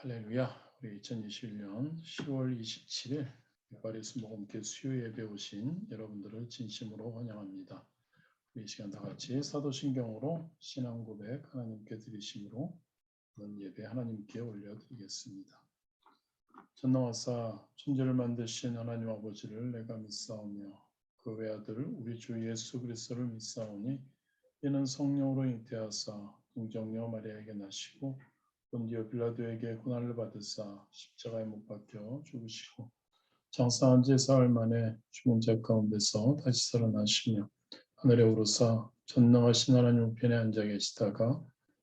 할렐루야. 우리 2021년 10월 27일 메가리스 모금교 수요 예배 오신 여러분들을 진심으로 환영합니다. 우리 이 시간 다 같이 사도신경으로 신앙 고백 하나님께 드리심으로 오늘 예배 하나님께 올려드리겠습니다. 전능하사 천지를 만드신 하나님 아버지를 내가 믿사오며 그 외아들 우리 주 예수 그리스도를 믿사오니 이는 성령으로 잉태하사 동정녀 마리아에게 나시고 본디오 빌라도에게 고난을 받으사 십자가에 못 박혀 죽으시고 장사한 지 사흘 만에 죽은 자 가운데서 다시 살아나시며 하늘에 오르사 전능하신 하나님 우편에 앉아 계시다가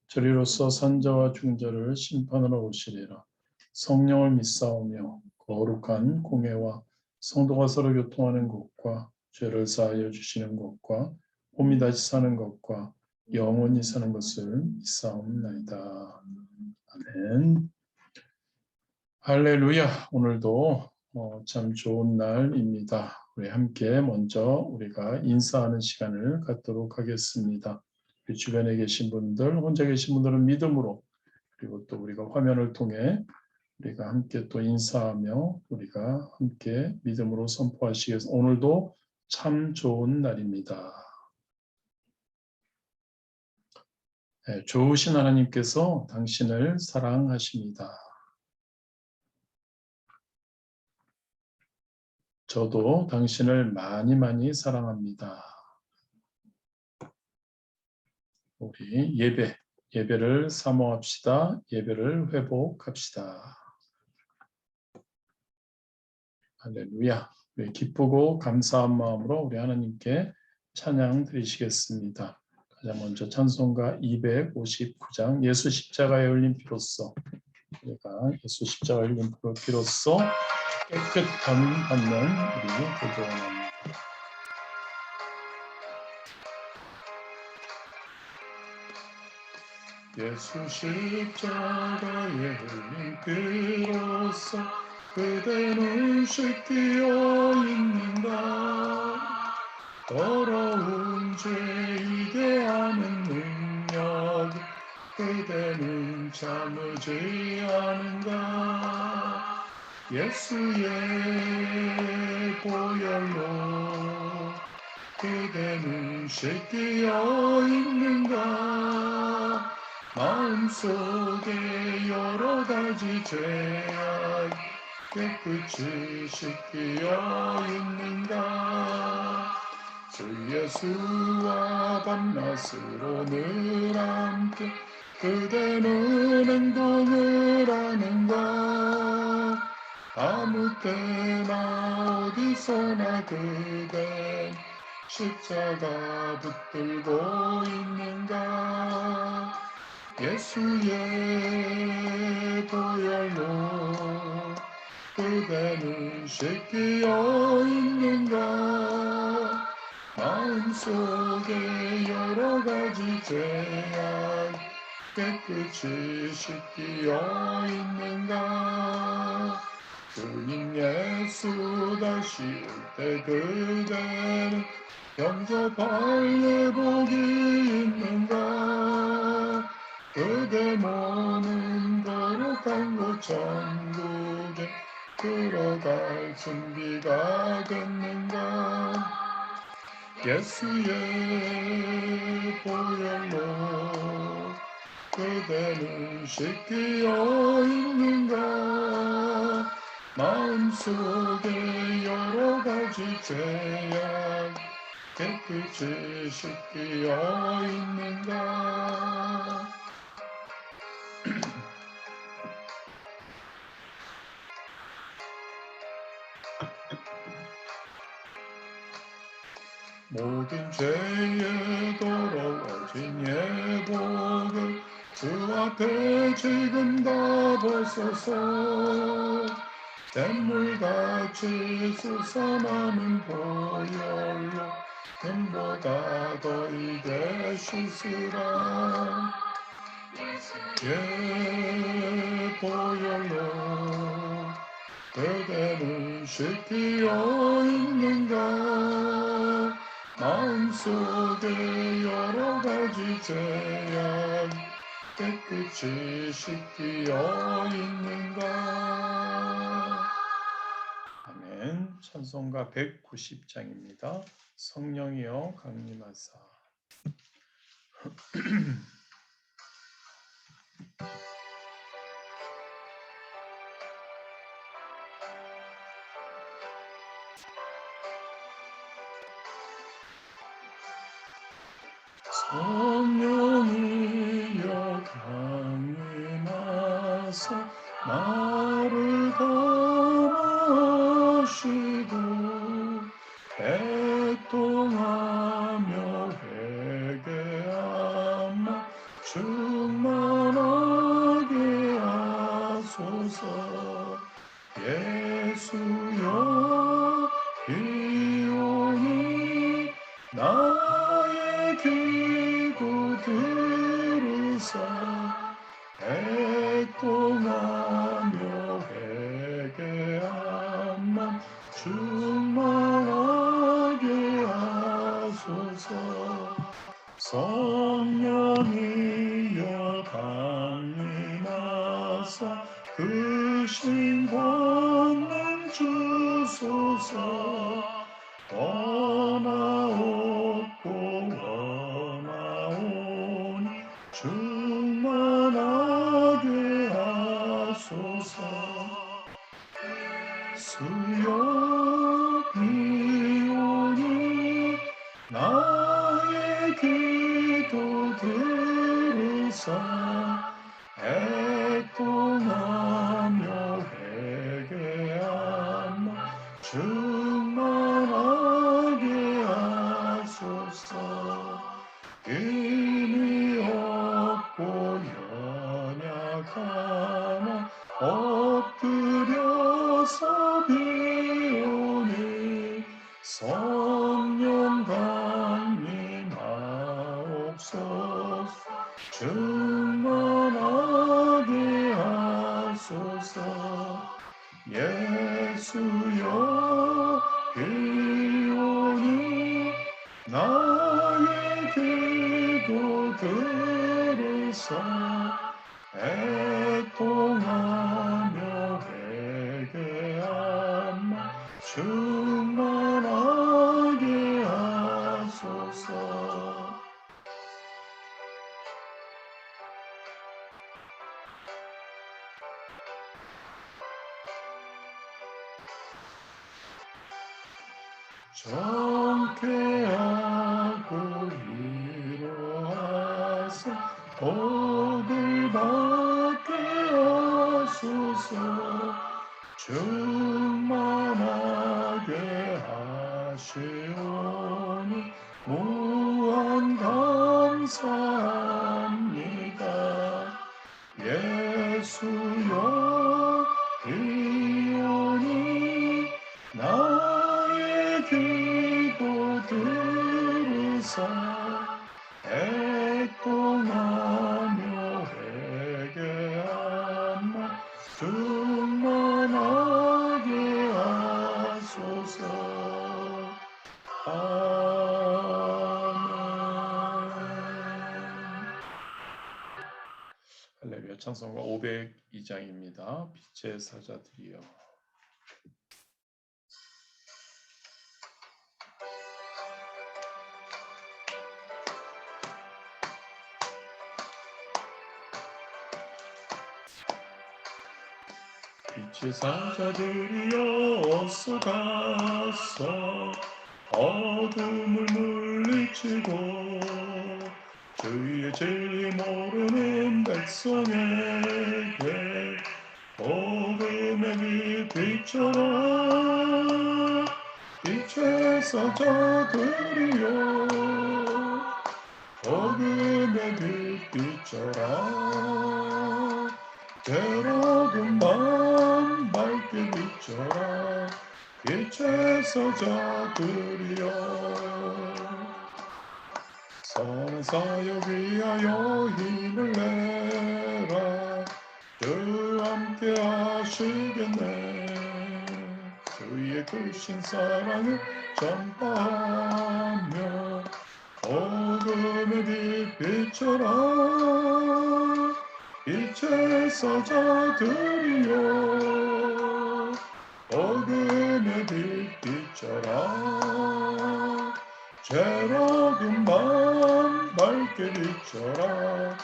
저리로서 산자와 죽은 자를 심판하러 오시리라. 성령을 믿사오며 거룩한 공회와 성도가 서로 교통하는 것과 죄를 사하여 주시는 것과 몸이 다시 사는 것과 영원히 사는 것을 믿사옵나이다. 아멘. 할렐루야. 오늘도 참 좋은 날입니다. 우리 함께 먼저 우리가 인사하는 시간을 갖도록 하겠습니다. 우리 주변에 계신 분들, 혼자 계신 분들은 믿음으로, 그리고 또 우리가 화면을 통해 우리가 함께 또 인사하며 우리가 함께 믿음으로 선포하시겠습니다. 오늘도 참 좋은 날입니다. 네, 좋으신 하나님께서 당신을 사랑하십니다. 저도 당신을 많이 사랑합니다. 우리 예배를 사모합시다. 예배를 회복합시다. 할렐루야. 우리 기쁘고 감사한 마음으로 우리 하나님께 찬양 드리시겠습니다. 가장 먼저 찬송가 259장 예수 십자가에 흘린 피로써 우리가 예수 십자가에 흘린 피로써 깨끗함 받는 우리 기도원합니다. 예수 십자가에 흘린 피로써 그대는 씻기어 있는가. 더러운 죄이게 하는 능력 그대는 참으지 않은가. 예수의 보혈로 그대는 씻기어 있는가. 마음속에 여러 가지 죄악 깨끗이 씻기어 있는가. 주 예수와 밤낮으로 늘 함께 그대는 행동을 하는가. 아무 때나 어디서나 그대 십자가 붙들고 있는가. 예수의 보혈로 그대는 씻기어 있는가. 마음속에 여러 가지 죄악 깨끗이 씻기어 있는가. 주님 예수 다시 올 때 그대는 영접할 예복이 있는가. 그대 몸은 거룩한 곳 천국에 들어갈 준비가 됐는가. 예수의 보혈로 그대는 씻기어 있는가. 마음속에 여러 가지 죄악 깨끗이 씻기어 있는가. 모든 죄에 더러워진 예복을 주 앞에 지금 다 벗어서 샘물같이 솟아나는 보혈로 금보다 더 이게 씻으라. 예 보혈로 그대는 씻기어 있는가. 마음속에 여러 가지 죄악 깨끗이 씻기어 있는가. 찬송가 190장입니다. 성령이여 강림하사. 성령이여 강림하사 나를 감화하시고 애통하며 회개하며 충만하게 하소서. 예수여 이오니 나의 기도 들으사 애통하며 회개함만 충만하게 하소서. 성령이여 강림하사 그 신권능 주소서. 원하옵고 원하오니 충만하게 하소서. 주여 비오니 나의 기도 들으사 애통하며 회개하며 충만하게 하소서. 힘이 없고 연약하나 엎드려서 비오니 성령 강림하옵소서. 충만하게 하소서. 예수여 비오니 나의 기도 들으사 애통하며 회개하며 충만하게 하소서. 정쾌하고 위로하사 복을 받게 하소서. 충만하게 하시오니 무한 감사합니다. 예수여 이오니 나의 기도 들으사 애통하며 회개하며 충만하게 하소서. 아멘. 할렐루야. 찬송가 502장입니다. 빛의 사자들이여. 빛의 사자들이여 어서 가서 어둠을 물리치고 주의 진리 모르는 백성에게 복음의 빛 비춰라. 빛의 사자들이여 복음의 빛 비춰라. 괴로운 마음 밝게 비춰라. 빛의 사자들이여 선한 사역 위하여 힘을 내라. 주 함께 하시겠네. 주의 크신 사랑을 전파하며 복음의 빛 비춰라. 빛의 사자들이여 복음의 빛 비춰라 죄로운 마음 밝게 비춰라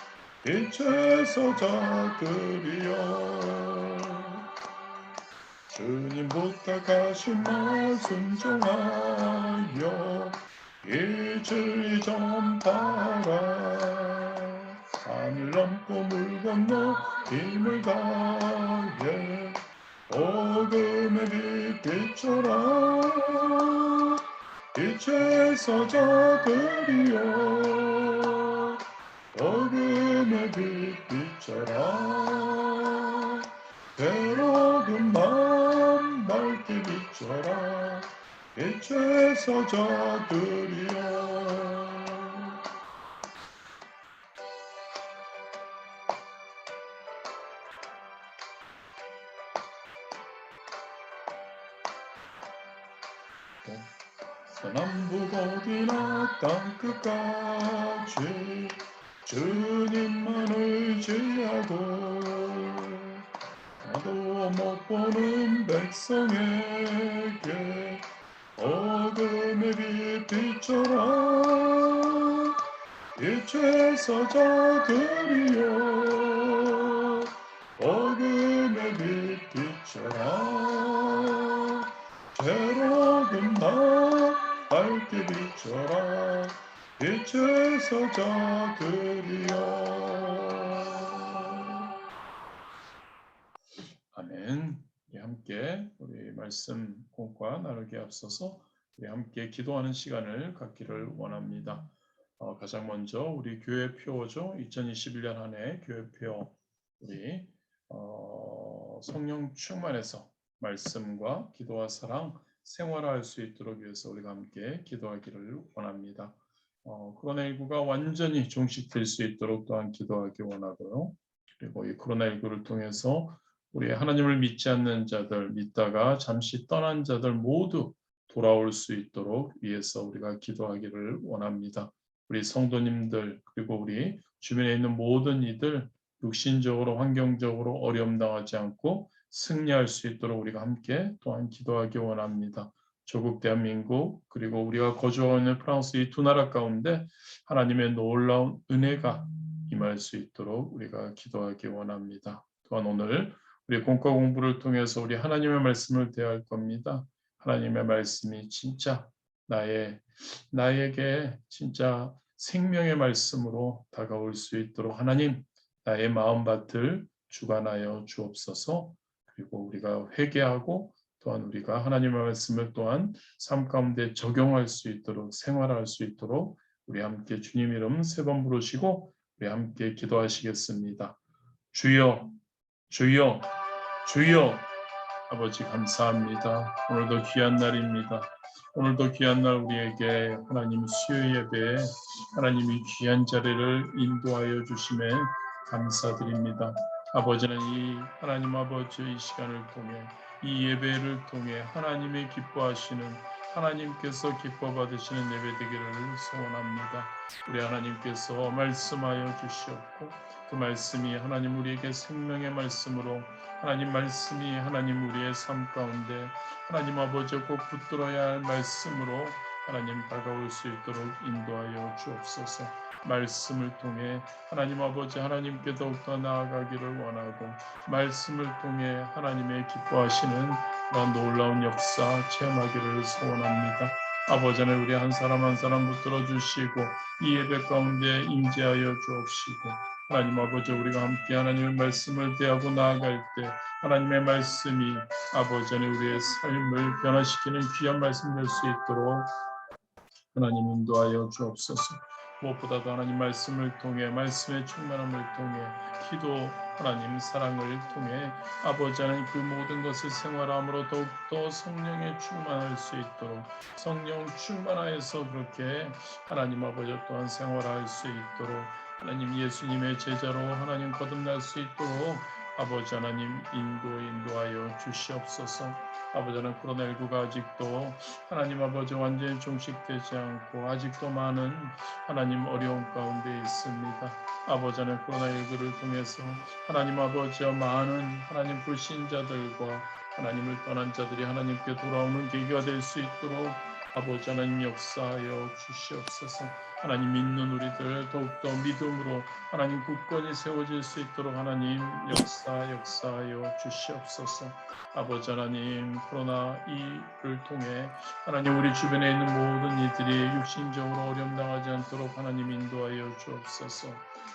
빛에서 자들이여 주님 부탁하신 말 순종하여 이주의 전파라 하늘 넘고 물 건너 힘을 다해 복음의 빛 비춰라 빛에서 자들이여 복음의 빛 비춰라 괴로운 마음 밝게 비춰라 빛에서 자들이여 서남북 어디나 땅끝까지 주님만 의지하고 나도 못 보는 백성에게 복음의 빛 비춰라 빛에서 자들이여 복음의 빛 비춰라 괴로운 마음 밝게 비춰라 빛에서 자들이여 아멘. 우리 함께 우리 말씀 공과 나누기 앞서서 우리 함께 기도하는 시간을 갖기를 원합니다. 가장 먼저 우리 교회 표죠. 2021년 한 해 교회 표 우리 성령 충만해서 말씀과 기도와 사랑 생활할 수 있도록 위해서 우리가 함께 기도하기를 원합니다. 코로나19가 완전히 종식될 수 있도록 또한 기도하기 원하고요. 그리고 이 코로나19를 통해서 우리 하나님을 믿지 않는 자들, 믿다가 잠시 떠난 자들 모두 돌아올 수 있도록 위해서 우리가 기도하기를 원합니다. 우리 성도님들 그리고 우리 주변에 있는 모든 이들 육신적으로 환경적으로 어려움 당하지 않고 승리할 수 있도록 우리가 함께 또한 기도하기 원합니다. 조국 대한민국 그리고 우리가 거주하고 있는 프랑스 이 두 나라 가운데 하나님의 놀라운 은혜가 임할 수 있도록 우리가 기도하기 원합니다. 또한 오늘 우리 공과 공부를 통해서 우리 하나님의 말씀을 대할 겁니다. 하나님의 말씀이 진짜 나에게 진짜 생명의 말씀으로 다가올 수 있도록 하나님 나의 마음밭을 주관하여 주옵소서. 그리고 우리가 회개하고 또한 우리가 하나님의 말씀을 또한 삶 가운데 적용할 수 있도록 생활할 수 있도록 우리 함께 주님 이름 세 번 부르시고 우리 함께 기도하시겠습니다. 주여 주여 주여 아버지 감사합니다. 오늘도 귀한 날입니다. 오늘도 귀한 날 우리에게 하나님 수요 예배에 하나님이 귀한 자리를 인도하여 주심에 감사드립니다. 아버지는 이 하나님 아버지 이 시간을 통해 이 예배를 통해 하나님의 기뻐하시는 하나님께서 기뻐 받으시는 예배 되기를 소원합니다. 우리 하나님께서 말씀하여 주시옵고 그 말씀이 하나님 우리에게 생명의 말씀으로 하나님 말씀이 하나님 우리의 삶 가운데 하나님 아버지 꼭 붙들어야 할 말씀으로 하나님 다가올 수 있도록 인도하여 주옵소서. 말씀을 통해 하나님 아버지 하나님께 더욱더 나아가기를 원하고 말씀을 통해 하나님의 기뻐하시는 그런 놀라운 역사 체험하기를 소원합니다. 아버지는 우리 한 사람 한 사람 붙들어 주시고 이 예배 가운데 임재하여 주옵시고 하나님 아버지 우리가 함께 하나님의 말씀을 대하고 나아갈 때 하나님의 말씀이 아버지는 우리의 삶을 변화시키는 귀한 말씀 될 수 있도록 하나님 인도하여 주옵소서. 무엇보다도 하나님 말씀을 통해 말씀의 충만함을 통해 기도 하나님 사랑을 통해 아버지 하나님 그 모든 것을 생활함으로 더욱더 성령에 충만할 수 있도록 성령 충만하여서 그렇게 하나님 아버지 또한 생활할 수 있도록 하나님 예수님의 제자로 하나님 거듭날 수 있도록 아버지 하나님 인도하여 주시옵소서. 아버지 하나님 코로나19가 아직도 하나님 아버지 완전히 종식되지 않고 아직도 많은 하나님 어려움 가운데 있습니다. 아버지 하나님 코로나19를 통해서 하나님 아버지와 많은 하나님 불신자들과 하나님을 떠난 자들이 하나님께 돌아오는 계기가 될 수 있도록 아버지 하나님 역사하여 주시옵소서. 하나님 믿는 우리들 더욱더 믿음으로 하나님 굳건히 세워질 수 있도록 하나님 역사하여 주시옵소서. 아버지 하나님 코로나2를 통해 하나님 우리 주변에 있는 모든 이들이 육신적으로 어려움 당하지 않도록 하나님 인도하여 주옵소서.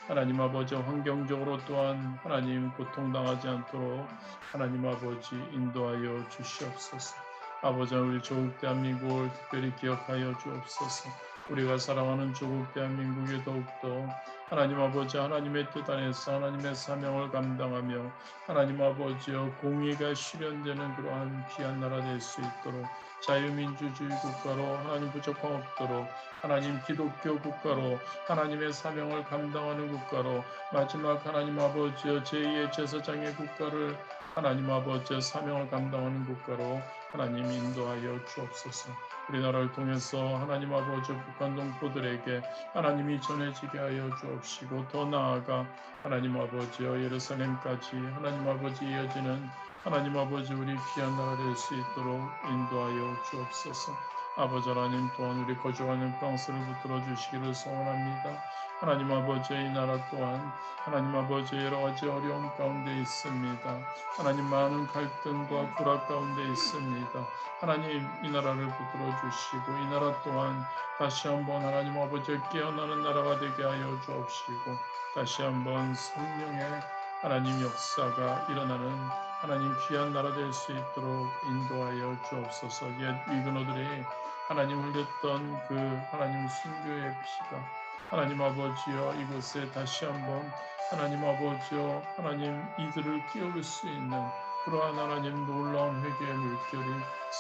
하나님 아버지 환경적으로 또한 하나님 고통당하지 않도록 하나님 아버지 인도하여 주시옵소서. 아버지 우리 조국 대한민국을 특별히 기억하여 주옵소서. 우리가 사랑하는 조국 대한민국에 더욱더 하나님 아버지 하나님의 뜻 안에서 하나님의 사명을 감당하며 하나님 아버지여 공의가 실현되는 그러한 귀한 나라 될 수 있도록 자유민주주의 국가로 하나님 부족함 없도록 하나님 기독교 국가로 하나님의 사명을 감당하는 국가로 마지막 하나님 아버지여 제2의 제사장의 국가를 하나님 아버지의 사명을 감당하는 국가로 하나님 인도하여 주옵소서. 우리나라를 통해서 하나님 아버지 북한 동포들에게 하나님이 전해지게 하여 주옵시고 더 나아가 하나님 아버지여 예루살렘까지 하나님 아버지 이어지는 하나님 아버지 우리 귀한 나라 될 수 있도록 인도하여 주옵소서. 아버지 하나님 또한 우리 거주하는 프랑스를 붙들어 주시기를 소원합니다. 하나님 아버지의 이 나라 또한 하나님 아버지의 여러 가지 어려움 가운데 있습니다. 하나님 많은 갈등과 불화 가운데 있습니다. 하나님 이 나라를 붙들어 주시고 이 나라 또한 다시 한번 하나님 아버지의 깨어나는 나라가 되게 하여 주옵시고 다시 한번 성령의 하나님 역사가 일어나는 하나님 귀한 나라 될 수 있도록 인도하여 주옵소서. 옛 위근호들이 하나님 흘렸던 그 하나님 순교의 피가 하나님 아버지여 이곳에 다시 한번 하나님 아버지여 하나님 이들을 깨울 수 있는 그러한 하나님 놀라운 회개의 물결이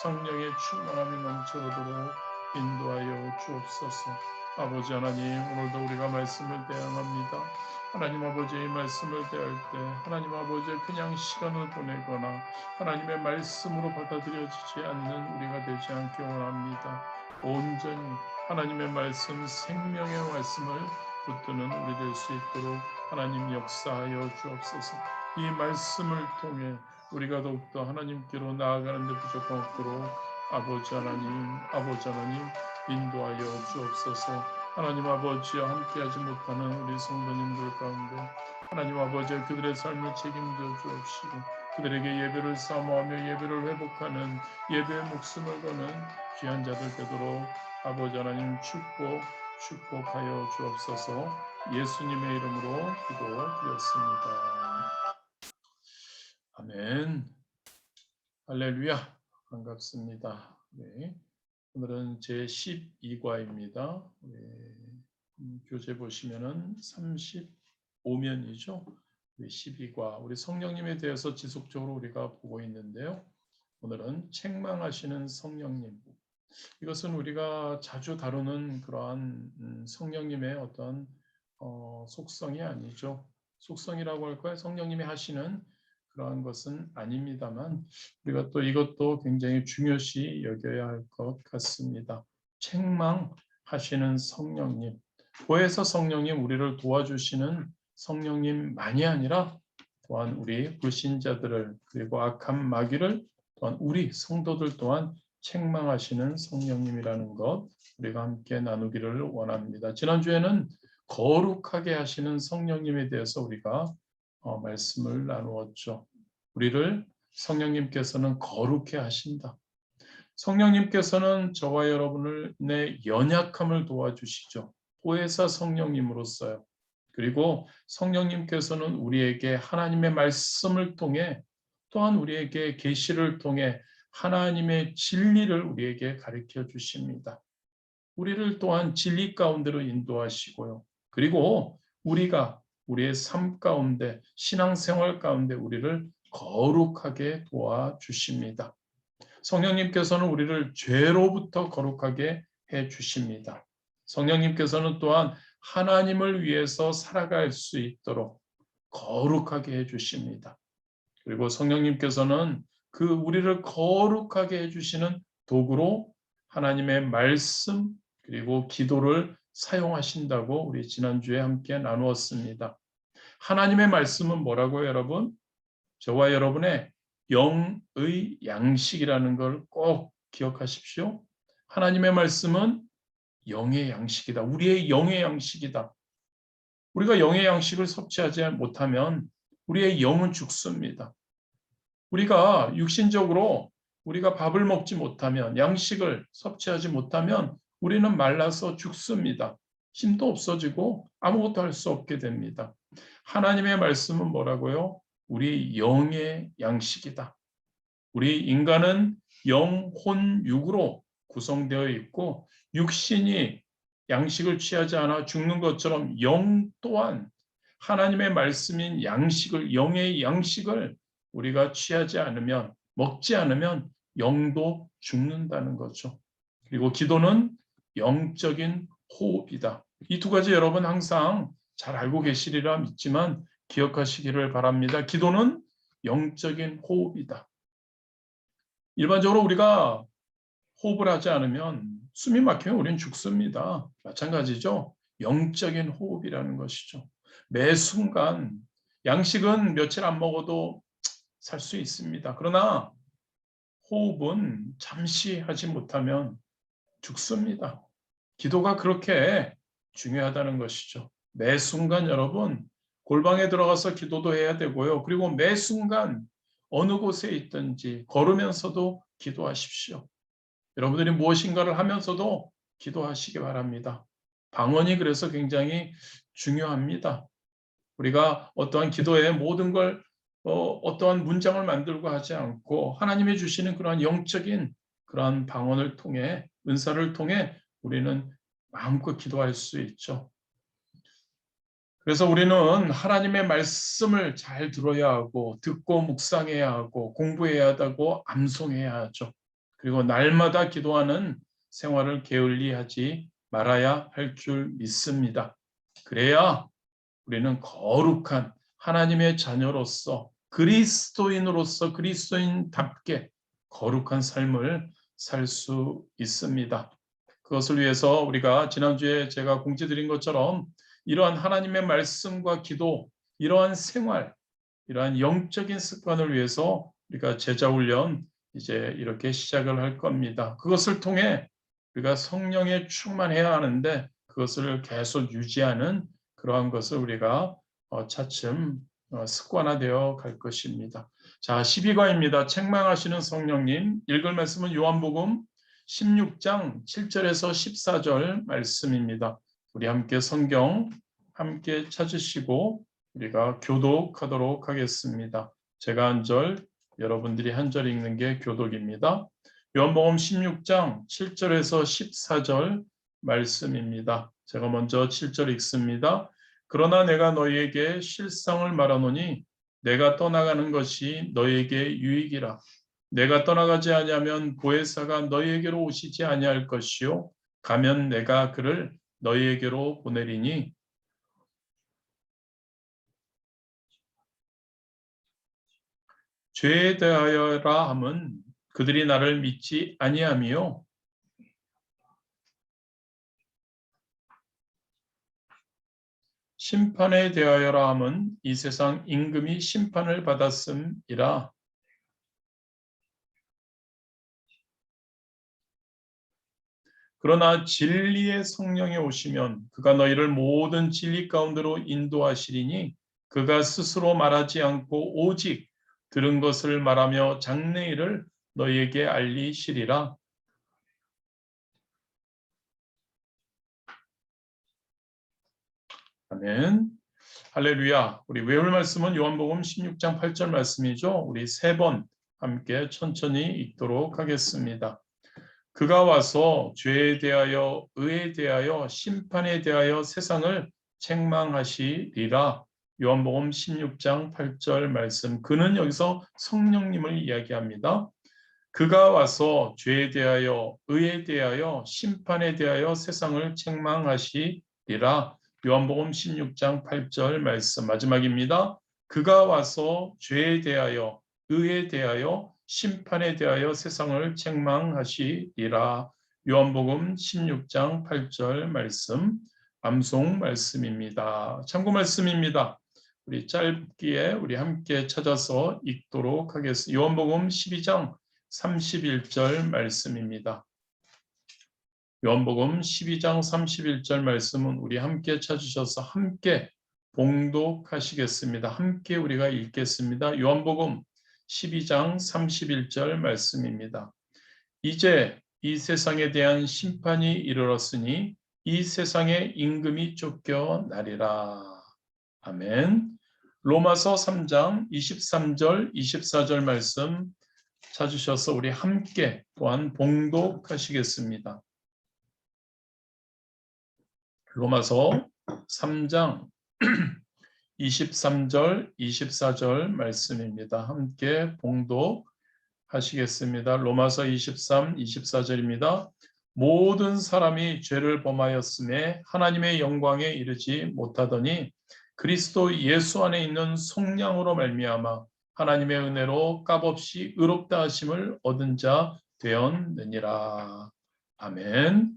성령의 충만함이 넘쳐오도록 인도하여 주옵소서. 아버지 하나님 오늘도 우리가 말씀을 대항합니다. 하나님 아버지의 말씀을 대할 때 하나님 아버지 그냥 시간을 보내거나 하나님의 말씀으로 받아들여지지 않는 우리가 되지 않기 원합니다. 온전히 하나님의 말씀 생명의 말씀을 붙드는 우리 될 수 있도록 하나님 역사하여 주옵소서. 이 말씀을 통해 우리가 더욱더 하나님께로 나아가는 데 부족함 없도록 아버지 하나님 인도하여 주옵소서. 하나님 아버지와 함께하지 못하는 우리 성도님들 가운데 하나님 아버지 그들의 삶을 책임져 주옵시고 그들에게 예배를 사모하며 예배를 회복하는 예배의 목숨을 거는 귀한 자들 되도록 아버지 하나님 축복하여 주옵소서. 예수님의 이름으로 기도드렸습니다. 아멘. 할렐루야. 반갑습니다. 네. 오늘은 제 12과입니다. 교재 보시면은 35면이죠. 12과 우리 성령님에 대해서 지속적으로 우리가 보고 있는데요. 오늘은 책망하시는 성령님. 이것은 우리가 자주 다루는 그러한 성령님의 어떤 속성이 아니죠. 속성이라고 할까요? 성령님이 하시는 그러한 것은 아닙니다만 우리가 또 이것도 굉장히 중요시 여겨야 할 것 같습니다. 책망하시는 성령님. 보혜사 성령님 우리를 도와주시는 성령님만이 아니라 또한 우리 불신자들을 그리고 악한 마귀를 또한 우리 성도들 또한 책망하시는 성령님이라는 것 우리가 함께 나누기를 원합니다. 지난주에는 거룩하게 하시는 성령님에 대해서 우리가 말씀을 나누었죠. 우리를 성령님께서는 거룩해 하신다. 성령님께서는 저와 여러분을 내 연약함을 도와주시죠. 보혜사 성령님으로써요. 그리고 성령님께서는 우리에게 하나님의 말씀을 통해 또한 우리에게 계시를 통해 하나님의 진리를 우리에게 가르쳐 주십니다. 우리를 또한 진리 가운데로 인도하시고요. 그리고 우리가 우리의 삶 가운데 신앙생활 가운데 우리를 거룩하게 도와주십니다. 성령님께서는 우리를 죄로부터 거룩하게 해 주십니다. 성령님께서는 또한 하나님을 위해서 살아갈 수 있도록 거룩하게 해 주십니다. 그리고 성령님께서는 그 우리를 거룩하게 해 주시는 도구로 하나님의 말씀 그리고 기도를 사용하신다고 우리 지난주에 함께 나누었습니다. 하나님의 말씀은 뭐라고요, 여러분? 저와 여러분의 영의 양식이라는 걸 꼭 기억하십시오. 하나님의 말씀은 영의 양식이다. 우리의 영의 양식이다. 우리가 영의 양식을 섭취하지 못하면 우리의 영은 죽습니다. 우리가 육신적으로 우리가 밥을 먹지 못하면, 양식을 섭취하지 못하면 우리는 말라서 죽습니다. 힘도 없어지고 아무것도 할 수 없게 됩니다. 하나님의 말씀은 뭐라고요? 우리 영의 양식이다. 우리 인간은 영, 혼, 육으로 구성되어 있고, 육신이 양식을 취하지 않아 죽는 것처럼 영 또한 하나님의 말씀인 양식을, 영의 양식을 우리가 취하지 않으면, 먹지 않으면 영도 죽는다는 거죠. 그리고 기도는 영적인 호흡이다. 이 두 가지 여러분 항상 잘 알고 계시리라 믿지만 기억하시기를 바랍니다. 기도는 영적인 호흡이다. 일반적으로 우리가 호흡을 하지 않으면, 숨이 막히면 우리는 죽습니다. 마찬가지죠. 영적인 호흡이라는 것이죠. 매 순간, 양식은 며칠 안 먹어도 살 수 있습니다. 그러나 호흡은 잠시 하지 못하면 죽습니다. 기도가 그렇게 중요하다는 것이죠. 매 순간 여러분, 골방에 들어가서 기도도 해야 되고요. 그리고 매 순간 어느 곳에 있든지 걸으면서도 기도하십시오. 여러분들이 무엇인가를 하면서도 기도하시기 바랍니다. 방언이 그래서 굉장히 중요합니다. 우리가 어떠한 기도에 모든 걸 어떠한 문장을 만들고 하지 않고 하나님이 주시는 그러한 영적인 그러한 방언을 통해, 은사를 통해 우리는 마음껏 기도할 수 있죠. 그래서 우리는 하나님의 말씀을 잘 들어야 하고, 듣고 묵상해야 하고, 공부해야 하고, 암송해야 하죠. 그리고 날마다 기도하는 생활을 게을리하지 말아야 할 줄 믿습니다. 그래야 우리는 거룩한 하나님의 자녀로서, 그리스도인으로서 그리스도인답게 거룩한 삶을 살 수 있습니다. 그것을 위해서 우리가 지난주에 제가 공지드린 것처럼 이러한 하나님의 말씀과 기도, 이러한 생활, 이러한 영적인 습관을 위해서 우리가 제자훈련 이제 이렇게 시작을 할 겁니다. 그것을 통해 우리가 성령에 충만해야 하는데, 그것을 계속 유지하는 그러한 것을 우리가 차츰 습관화되어 갈 것입니다. 자, 12과입니다. 책망하시는 성령님. 읽을 말씀은 요한복음 16장 7절에서 14절 말씀입니다. 우리 함께 성경 함께 찾으시고 우리가 교독하도록 하겠습니다. 제가 한 절, 여러분들이 한 절 읽는 게 교독입니다. 요한복음 16장 7절에서 14절 말씀입니다. 제가 먼저 7절 읽습니다. 그러나 내가 너희에게 실상을 말하노니 내가 떠나가는 것이 너희에게 유익이라. 내가 떠나가지 아니하면 보혜사가 너희에게로 오시지 아니할 것이요 가면 내가 그를 너희에게로 보내리니 죄에 대하여라 함은 그들이 나를 믿지 아니함이요 심판에 대하여라 함은 이 세상 임금이 심판을 받았음이라. 그러나 진리의 성령이 오시면 그가 너희를 모든 진리 가운데로 인도하시리니 그가 스스로 말하지 않고 오직 들은 것을 말하며 장래일을 너희에게 알리시리라. 아멘. 할렐루야. 우리 외울 말씀은 요한복음 16장 8절 말씀이죠. 우리 세 번 함께 천천히 읽도록 하겠습니다. 그가 와서 죄에 대하여 의에 대하여 심판에 대하여 세상을 책망하시리라. 요한복음 16장 8절 말씀. 그는 여기서 성령님을 이야기합니다. 그가 와서 죄에 대하여 의에 대하여 심판에 대하여 세상을 책망하시리라. 요한복음 16장 8절 말씀 마지막입니다. 그가 와서 죄에 대하여 의에 대하여 심판에 대하여 세상을 책망하시리라. 요한복음 16장 8절 말씀 암송 말씀입니다. 참고 말씀입니다. 우리 짧기에 우리 함께 찾아서 읽도록 하겠습니다. 요한복음 12장 31절 말씀입니다. 요한복음 12장 31절 말씀은 우리 함께 찾으셔서 함께 봉독하시겠습니다. 함께 우리가 읽겠습니다. 요한복음 12장 31절 말씀입니다. 이제 이 세상에 대한 심판이 이르렀으니 이 세상의 임금이 쫓겨나리라. 아멘. 로마서 3장 23절 24절 말씀 찾으셔서 우리 함께 또한 봉독하시겠습니다. 로마서 3장 23절 24절 말씀입니다. 함께 봉독하시겠습니다. 로마서 23, 24절입니다. 모든 사람이 죄를 범하였음에 하나님의 영광에 이르지 못하더니 그리스도 예수 안에 있는 성령으로 말미암아 하나님의 은혜로 값없이 의롭다 하심을 얻은 자 되었느니라. 아멘.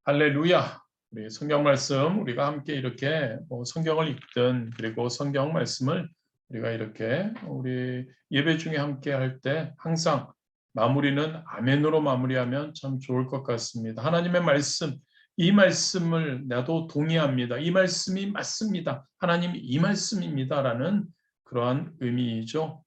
할렐루야. 우리 성경 말씀 우리가 함께 이렇게 성경을 읽든 그리고 성경 말씀을 우리가 이렇게 우리 예배 중에 함께 할 때 항상 마무리는 아멘으로 마무리하면 참 좋을 것 같습니다. 하나님의 말씀, 이 말씀을 나도 동의합니다. 이 말씀이 맞습니다. 하나님 이 말씀입니다라는 그러한 의미이죠.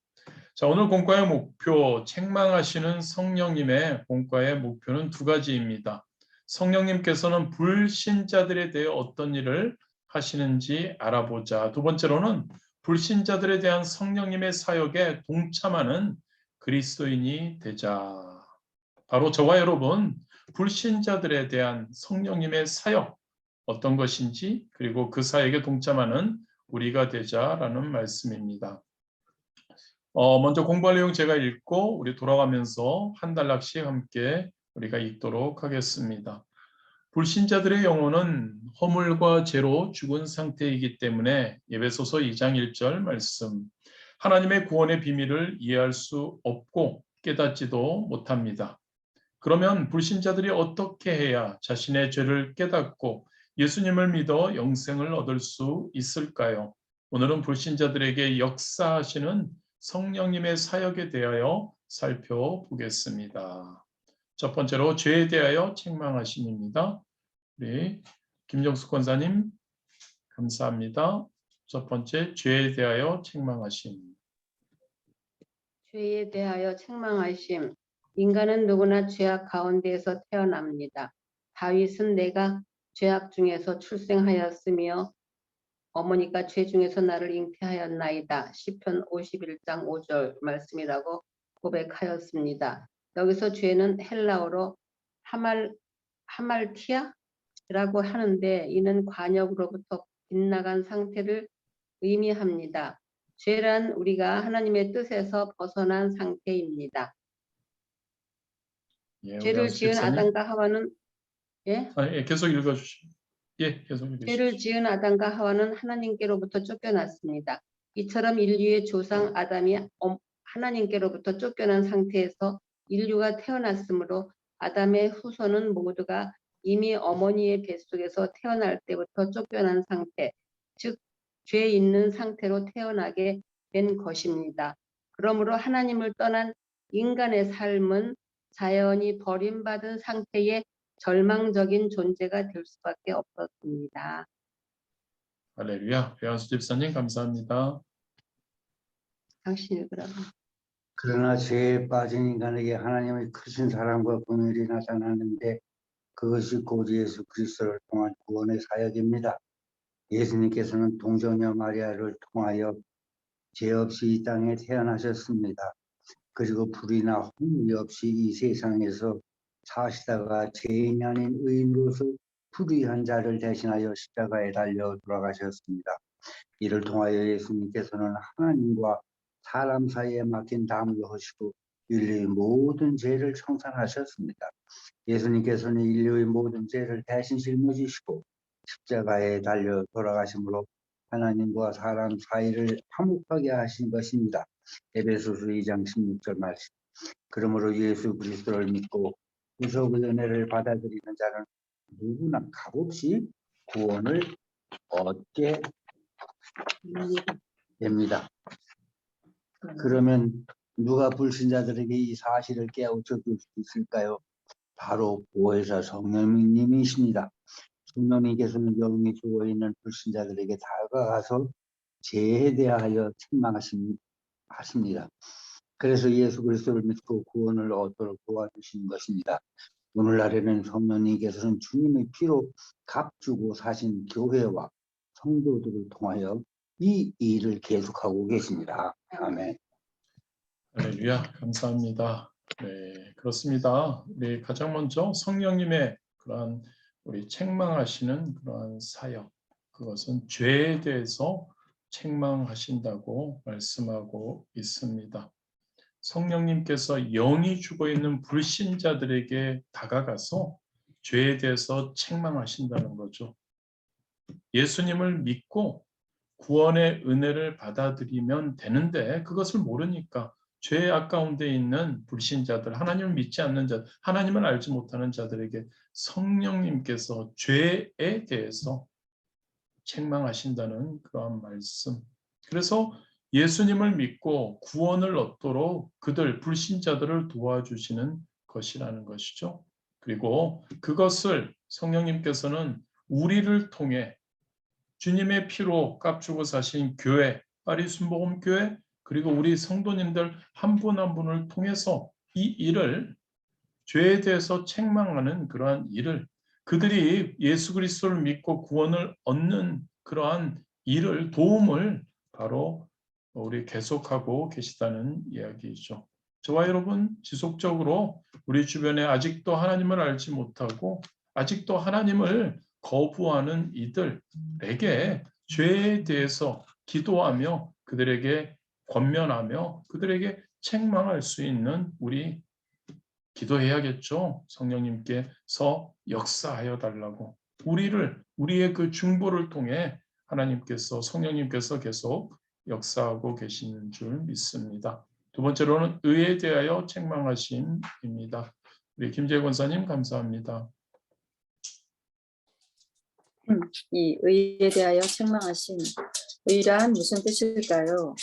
자, 오늘 본과의 목표, 책망하시는 성령님의 본과의 목표는 두 가지입니다. 성령님께서는 불신자들에 대해 어떤 일을 하시는지 알아보자. 두 번째로는 불신자들에 대한 성령님의 사역에 동참하는 그리스도인이 되자. 바로 저와 여러분, 불신자들에 대한 성령님의 사역 어떤 것인지 그리고 그 사역에 동참하는 우리가 되자라는 말씀입니다. 먼저 공부할 내용 제가 읽고 우리 돌아가면서 한 단락씩 함께 우리가 읽도록 하겠습니다. 불신자들의 영혼은 허물과 죄로 죽은 상태이기 때문에 에베소서 2장 1절 말씀 하나님의 구원의 비밀을 이해할 수 없고 깨닫지도 못합니다. 그러면 불신자들이 어떻게 해야 자신의 죄를 깨닫고 예수님을 믿어 영생을 얻을 수 있을까요? 오늘은 불신자들에게 역사하시는 성령님의 사역에 대하여 살펴보겠습니다. 첫 번째로 죄에 대하여 책망하심입니다. 우리 김정숙 권사님 감사합니다. 첫 번째 죄에 대하여 책망하심. 죄에 대하여 책망하심. 인간은 누구나 죄악 가운데에서 태어납니다. 다윗은 내가 죄악 중에서 출생하였으며 어머니가 죄 중에서 나를 잉태하였나이다. 시편 51장 5절 말씀이라고 고백하였습니다. 여기서 죄는 헬라어로 하말티아라고 하는데 이는 관역으로부터 빗나간 상태를 의미합니다. 죄란 우리가 하나님의 뜻에서 벗어난 상태입니다. 죄를 지은 아담과 하와는 계속 읽어주시죠. 계속 읽으시죠. 죄를 지은 아담과 하와는 하나님께로부터 쫓겨났습니다. 이처럼 인류의 조상 아담이 하나님께로부터 쫓겨난 상태에서 인류가 태어났으므로 아담의 후손은 모두가 이미 어머니의 뱃속에서 태어날 때부터 쫓겨난 상태, 즉 죄 있는 상태로 태어나게 된 것입니다. 그러므로 하나님을 떠난 인간의 삶은 자연히 버림받은 상태의 절망적인 존재가 될 수밖에 없었습니다. 할렐루야. 배한수 집사님 감사합니다. 당신 읽으라고. 그러나 죄에 빠진 인간에게 하나님의 크신 사랑과 긍휼이 나타나는데 그것이 곧 예수 그리스도를 통한 구원의 사역입니다. 예수님께서는 동정녀 마리아를 통하여 죄 없이 이 땅에 태어나셨습니다. 그리고 불이나 허물이 없이 이 세상에서 사시다가 죄인이 아닌 의인으로서 불의한 자를 대신하여 십자가에 달려 돌아가셨습니다. 이를 통하여 예수님께서는 하나님과 사람 사이에 막힌 담을 허시고 인류의 모든 죄를 청산하셨습니다. 예수님께서는 인류의 모든 죄를 대신 짊어지시고 십자가에 달려 돌아가심으로 하나님과 사람 사이를 화목하게 하신 것입니다. 에베소서 2장 16절 말씀. 그러므로 예수 그리스도를 믿고 구속의 은혜를 받아들이는 자는 누구나 값없이 구원을 얻게 됩니다. 그러면 누가 불신자들에게 이 사실을 깨우쳐 줄 수 있을까요? 바로 보혜사 성령님이십니다. 성령님께서는 여기 죽어 있는 불신자들에게 다가가서 죄에 대하여 책망하십니다. 그래서 예수 그리스도를 믿고 구원을 얻도록 도와주시는 것입니다. 오늘날에는 성령님께서는 주님의 피로 값주고 사신 교회와 성도들을 통하여 이 일을 계속하고 계십니다. 아멘. 할렐루야, 감사합니다. 네, 그렇습니다. 네, 가장 먼저 성령님의 그러한 우리 책망하시는 그러한 사역, 그것은 죄에 대해서 책망하신다고 말씀하고 있습니다. 성령님께서 영이 죽어 있는 불신자들에게 다가가서 죄에 대해서 책망하신다는 거죠. 예수님을 믿고 구원의 은혜를 받아들이면 되는데 그것을 모르니까 죄 가운데 있는 불신자들, 하나님을 믿지 않는 자, 하나님을 알지 못하는 자들에게 성령님께서 죄에 대해서 책망하신다는 그러한 말씀. 그래서 예수님을 믿고 구원을 얻도록 그들 불신자들을 도와주시는 것이라는 것이죠. 그리고 그것을 성령님께서는 우리를 통해 주님의 피로 값주고 사신 교회, 파리 순복음교회, 그리고 우리 성도님들 한 분 한 분을 통해서 이 일을, 죄에 대해서 책망하는 그러한 일을, 그들이 예수 그리스도를 믿고 구원을 얻는 그러한 일을, 도움을 바로 우리 계속하고 계시다는 이야기이죠. 저와 여러분 지속적으로 우리 주변에 아직도 하나님을 알지 못하고 아직도 하나님을 거부하는 이들에게 죄에 대해서 기도하며 그들에게 권면하며 그들에게 책망할 수 있는 우리 기도해야겠죠. 성령님께서 역사하여 달라고. 우리의 그 중보를 통해 하나님께서, 성령님께서 계속 역사하고 계시는 줄 믿습니다. 두 번째로는 의에 대하여 책망하심입니다. 우리 김재 권사님 감사합니다. 이 의에 대하여 책망하신 의란 무슨 뜻일까요?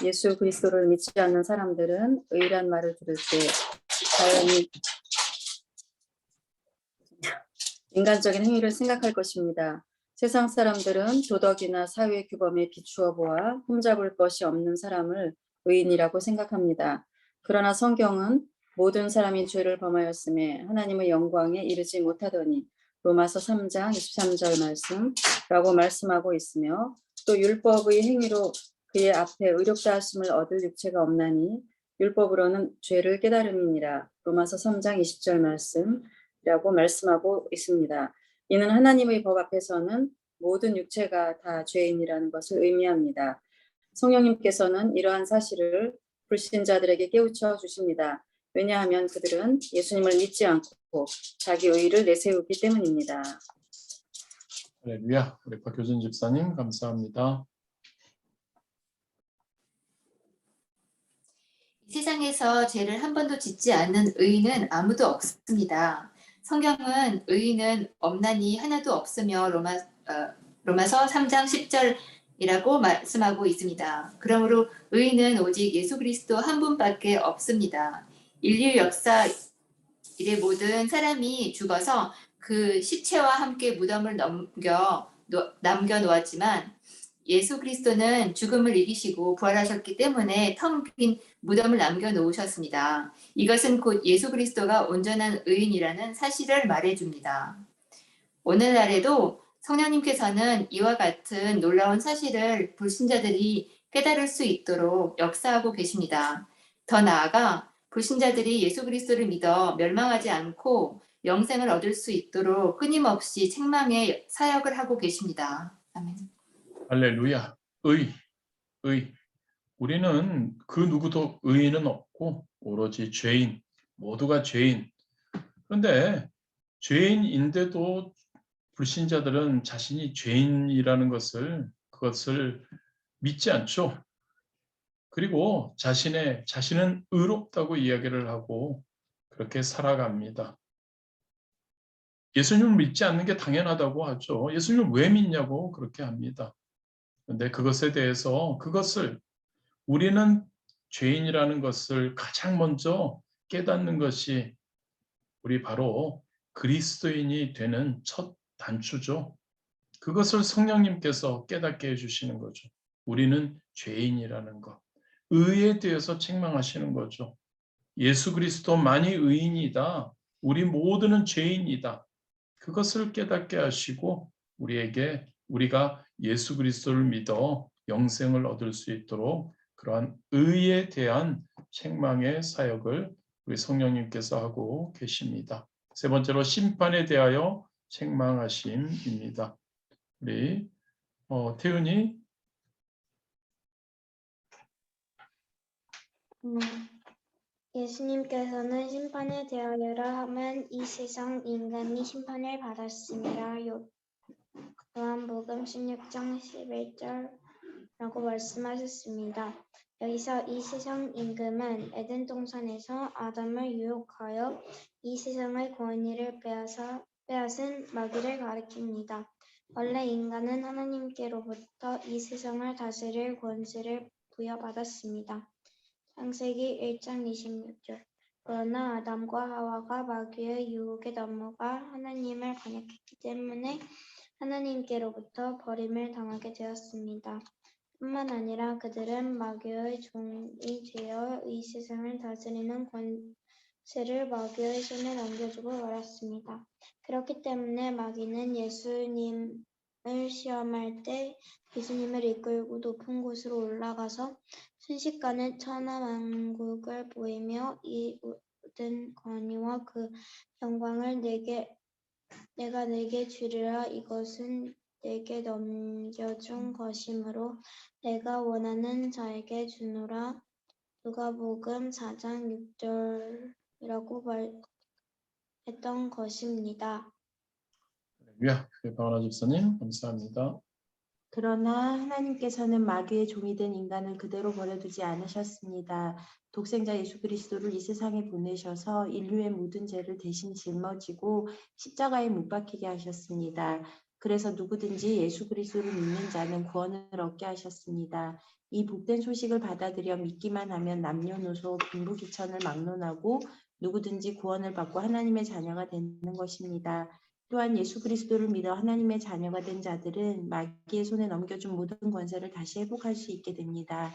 예수 그리스도를 믿지 않는 사람들은 의란 말을 들을 때 자연히 인간적인 행위를 생각할 것입니다. 세상 사람들은 도덕이나 사회 규범에 비추어 보아 흠잡을 것이 없는 사람을 의인이라고 생각합니다. 그러나 성경은 모든 사람이 죄를 범하였음에 하나님의 영광에 이르지 못하더니 로마서 3장 23절 말씀라고 말씀하고 있으며 또 율법의 행위로 그의 앞에 의롭다 하심을 얻을 육체가 없나니 율법으로는 죄를 깨달음이니라 로마서 3장 20절 말씀이라고 말씀하고 있습니다. 이는 하나님의 법 앞에서는 모든 육체가 다 죄인이라는 것을 의미합니다. 성령님께서는 이러한 사실을 불신자들에게 깨우쳐 주십니다. 왜냐하면 그들은 예수님을 믿지 않고 자기 의의를 내세우기 때문입니다. 할렐루야. 우리 박효준 집사님 감사합니다. 세상에서 죄를 한 번도 짓지 않는 의인은 아무도 없습니다. 성경은 의인은 없나니 하나도 없으며 로마서 3장 10절이라고 말씀하고 있습니다. 그러므로 의인은 오직 예수 그리스도 한 분밖에 없습니다. 인류 역사 이래 모든 사람이 죽어서 그 시체와 함께 무덤을 남겨 놓았지만 예수 그리스도는 죽음을 이기시고 부활하셨기 때문에 텅 빈 무덤을 남겨놓으셨습니다. 이것은 곧 예수 그리스도가 온전한 의인이라는 사실을 말해줍니다. 오늘날에도 성령님께서는 이와 같은 놀라운 사실을 불신자들이 깨달을 수 있도록 역사하고 계십니다. 더 나아가 불신자들이 예수 그리스도를 믿어 멸망하지 않고 영생을 얻을 수 있도록 끊임없이 책망의 사역을 하고 계십니다. 아멘. 할렐루야. 의. 우리는 그 누구도 의인은 없고 오로지 죄인, 모두가 죄인. 그런데 죄인인데도 불신자들은 자신이 죄인이라는 그것을 믿지 않죠. 그리고 자신은 의롭다고 이야기를 하고 그렇게 살아갑니다. 예수님을 믿지 않는 게 당연하다고 하죠. 예수님을 왜 믿냐고 그렇게 합니다. 그런데 그것에 대해서 우리는 죄인이라는 것을 가장 먼저 깨닫는 것이 우리 바로 그리스도인이 되는 첫 단추죠. 그것을 성령님께서 깨닫게 해주시는 거죠. 우리는 죄인이라는 것. 의에 대해서 책망하시는 거죠. 예수 그리스도만이 의인이다. 우리 모두는 죄인이다. 그것을 깨닫게 하시고 우리가 예수 그리스도를 믿어 영생을 얻을 수 있도록 그러한 의에 대한 책망의 사역을 우리 성령님께서 하고 계십니다. 세 번째로 심판에 대하여 책망하심입니다. 우리 태윤이 예수님께서는 심판에 대하여라 하면 이 세상 인간이 심판을 받았습니다. 요한복음 16장 11절라고 말씀하셨습니다. 여기서 이 세상 임금은 에덴 동산에서 아담을 유혹하여 이 세상의 권위를 빼앗은 마귀를 가리킵니다. 원래 인간은 하나님께로부터 이 세상을 다스릴 권세를 부여받았습니다. 창세기 1장 26절. 그러나 아담과 하와가 마귀의 유혹에 넘어가 하나님을 반역했기 때문에 하나님께로부터 버림을 당하게 되었습니다. 뿐만 아니라 그들은 마귀의 종이 되어 이 세상을 다스리는 권세를 마귀의 손에 넘겨주고 말았습니다. 그렇기 때문에 마귀는 예수님을 시험할 때 예수님을 이끌고 높은 곳으로 올라가서 순식간에 천하만국을 보이며 이 모든 권위와 그 영광을 내가 내게 주리라. 이것은 내게 넘겨준 것이므로 내가 원하는 자에게 주노라. 누가복음 4장 6절이라고 말했던 것입니다. 박원하 집사님 감사합니다. 그러나 하나님께서는 마귀의 종이 된 인간을 그대로 버려두지 않으셨습니다. 독생자 예수 그리스도를 이 세상에 보내셔서 인류의 모든 죄를 대신 짊어지고 십자가에 못 박히게 하셨습니다. 그래서 누구든지 예수 그리스도를 믿는 자는 구원을 얻게 하셨습니다. 이 복된 소식을 받아들여 믿기만 하면 남녀노소 빈부귀천을 막론하고 누구든지 구원을 받고 하나님의 자녀가 되는 것입니다. 또한 예수 그리스도를 믿어 하나님의 자녀가 된 자들은 마귀의 손에 넘겨준 모든 권세를 다시 회복할 수 있게 됩니다.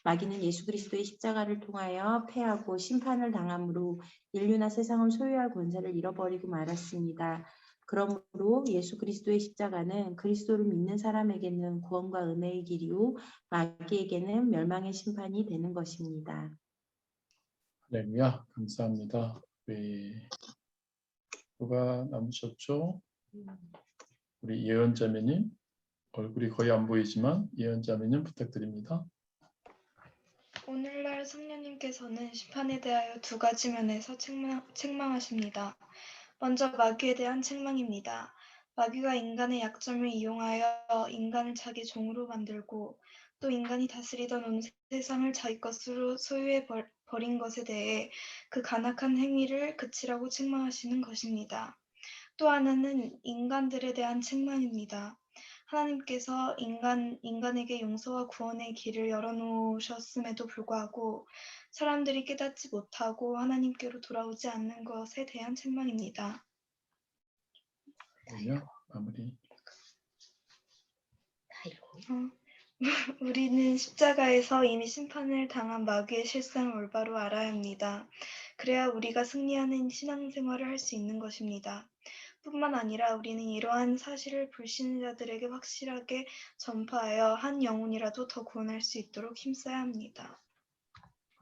마귀는 예수 그리스도의 십자가를 통하여 패하고 심판을 당함으로 인류나 세상을 소유할 권세를 잃어버리고 말았습니다. 그러므로 예수 그리스도의 십자가는 그리스도를 믿는 사람에게는 구원과 은혜의 길이요 마귀에게는 멸망의 심판이 되는 것입니다. 할렐루야 감사합니다. 누가 남으셨죠? 우리 예언자매님 얼굴이 거의 안 보이지만 예언자매님 부탁드립니다. 오늘날 성령님께서는 심판에 대하여 두 가지 면에서 책망하십니다. 먼저 마귀에 대한 책망입니다. 마귀가 인간의 약점을 이용하여 인간을 자기 종으로 만들고 또 인간이 다스리던 온 세상을 자기 것으로 소유해 버린 것에 대해 그 간악한 행위를 그치라고 책망하시는 것입니다. 또 하나는 인간들에 대한 책망입니다. 하나님께서 인간에게 용서와 구원의 길을 열어놓으셨음에도 불구하고 사람들이 깨닫지 못하고 하나님께로 돌아오지 않는 것에 대한 책망입니다. 마무리. 우리는 십자가에서 이미 심판을 당한 마귀의 실상을 올바로 알아야 합니다. 그래야 우리가 승리하는 신앙생활을 할 수 있는 것입니다. 뿐만 아니라 우리는 이러한 사실을 불신자들에게 확실하게 전파하여 한 영혼이라도 더 구원할 수 있도록 힘써야 합니다.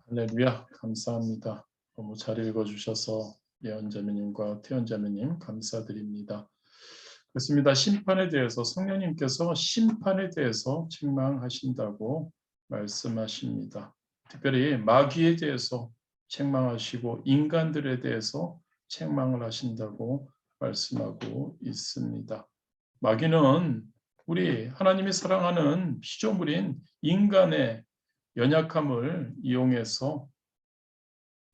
할렐루야 감사합니다. 너무 잘 읽어주셔서 예언자매님과 태연자매님 감사드립니다. 그렇습니다. 심판에 대해서 성령님께서 심판에 대해서 책망하신다고 말씀하십니다. 특별히 마귀에 대해서 책망하시고 인간들에 대해서 책망을 하신다고 말씀하고 있습니다. 마귀는 우리 하나님이 사랑하는 피조물인 인간의 연약함을 이용해서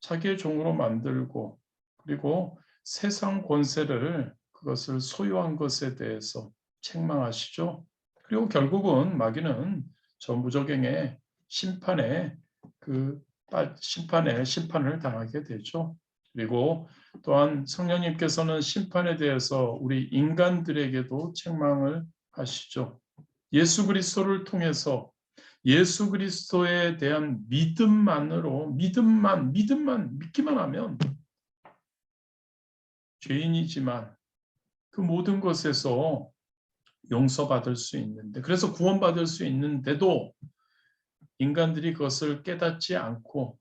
자기의 종으로 만들고 그리고 세상 권세를 그것을 소유한 것에 대해서 책망하시죠. 그리고 결국은 마귀는 전부적행의 심판을 당하게 되죠. 그리고 또한 성령님께서는 심판에 대해서 우리 인간들에게도 책망을 하시죠. 예수 그리스도를 통해서 예수 그리스도에 대한 믿음만으로 믿기만 하면 죄인이지만 그 모든 것에서 용서받을 수 있는데, 그래서 구원받을 수 있는데도 인간들이 그것을 깨닫지 않고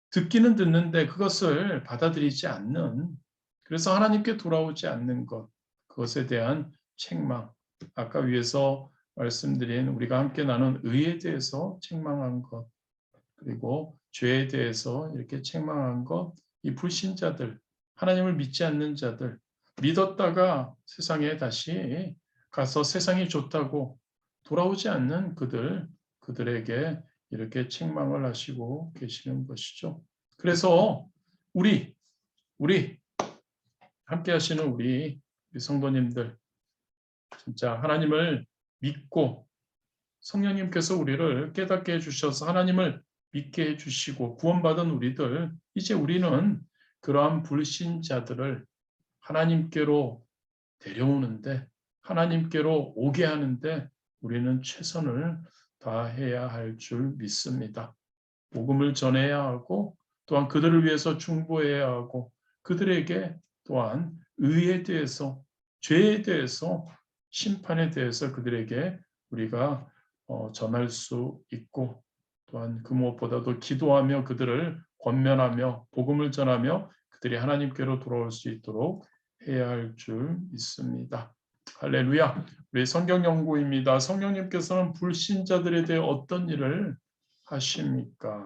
듣기는 듣는데 그것을 받아들이지 않는, 그래서 하나님께 돌아오지 않는 것, 그것에 대한 책망, 아까 위에서 말씀드린 우리가 함께 나눈 의에 대해서 책망한 것, 그리고 죄에 대해서 이렇게 책망한 것, 이 불신자들, 하나님을 믿지 않는 자들, 믿었다가 세상에 다시 가서 세상이 좋다고 돌아오지 않는 그들에게 이렇게 책망을 하시고 계시는 것이죠. 그래서 우리 함께 하시는 우리 성도님들, 진짜 하나님을 믿고 성령님께서 우리를 깨닫게 해주셔서 하나님을 믿게 해주시고 구원받은 우리들, 이제 우리는 그러한 불신자들을 하나님께로 데려오는데, 하나님께로 오게 하는데 우리는 최선을 다해야 할 줄 믿습니다. 복음을 전해야 하고, 또한 그들을 위해서 중보해야 하고, 그들에게 또한 의에 대해서, 죄에 대해서, 심판에 대해서 그들에게 우리가 전할 수 있고, 또한 그 무엇보다도 기도하며 그들을 권면하며 복음을 전하며 그들이 하나님께로 돌아올 수 있도록 해야 할 줄 믿습니다. 할렐루야. 우리 성경 연구입니다. 성령님께서는 불신자들에 대해 어떤 일을 하십니까?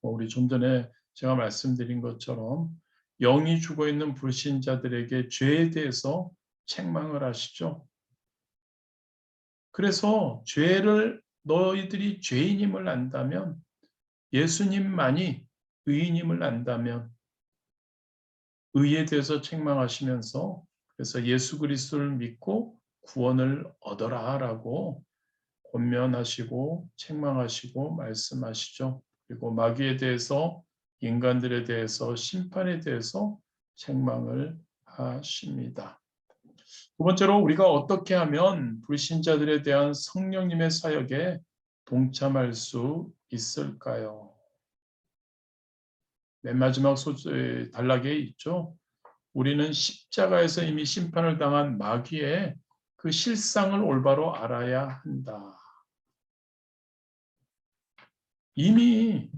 우리 좀 전에 제가 말씀드린 것처럼 영이 죽어 있는 불신자들에게 죄에 대해서 책망을 하시죠. 그래서 너희들이 죄인임을 안다면, 예수님만이 의인임을 안다면 의에 대해서 책망하시면서, 그래서 예수 그리스도를 믿고 구원을 얻어라라고 권면하시고 책망하시고 말씀하시죠. 그리고 마귀에 대해서, 인간들에 대해서, 심판에 대해서 책망을 하십니다. 두 번째로 우리가 어떻게 하면 불신자들에 대한 성령님의 사역에 동참할 수 있을까요? 맨 마지막 단락에 있죠. 우리는 십자가에서 이미 심판을 당한 마귀의 그 실상을 올바로 알아야 한다. 이미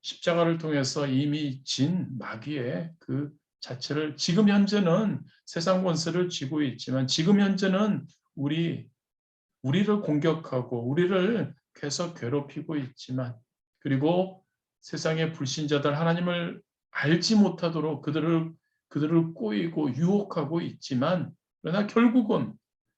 십자가를 통해서 이미 진 마귀의 그 자체를, 지금 현재는 세상 권세를 쥐고 있지만 지금 현재는 우리를 공격하고 우리를 계속 괴롭히고 있지만, 그리고 세상의 불신자들, 하나님을 알지 못하도록 그들을 꼬이고 유혹하고 있지만, 그러나 결국은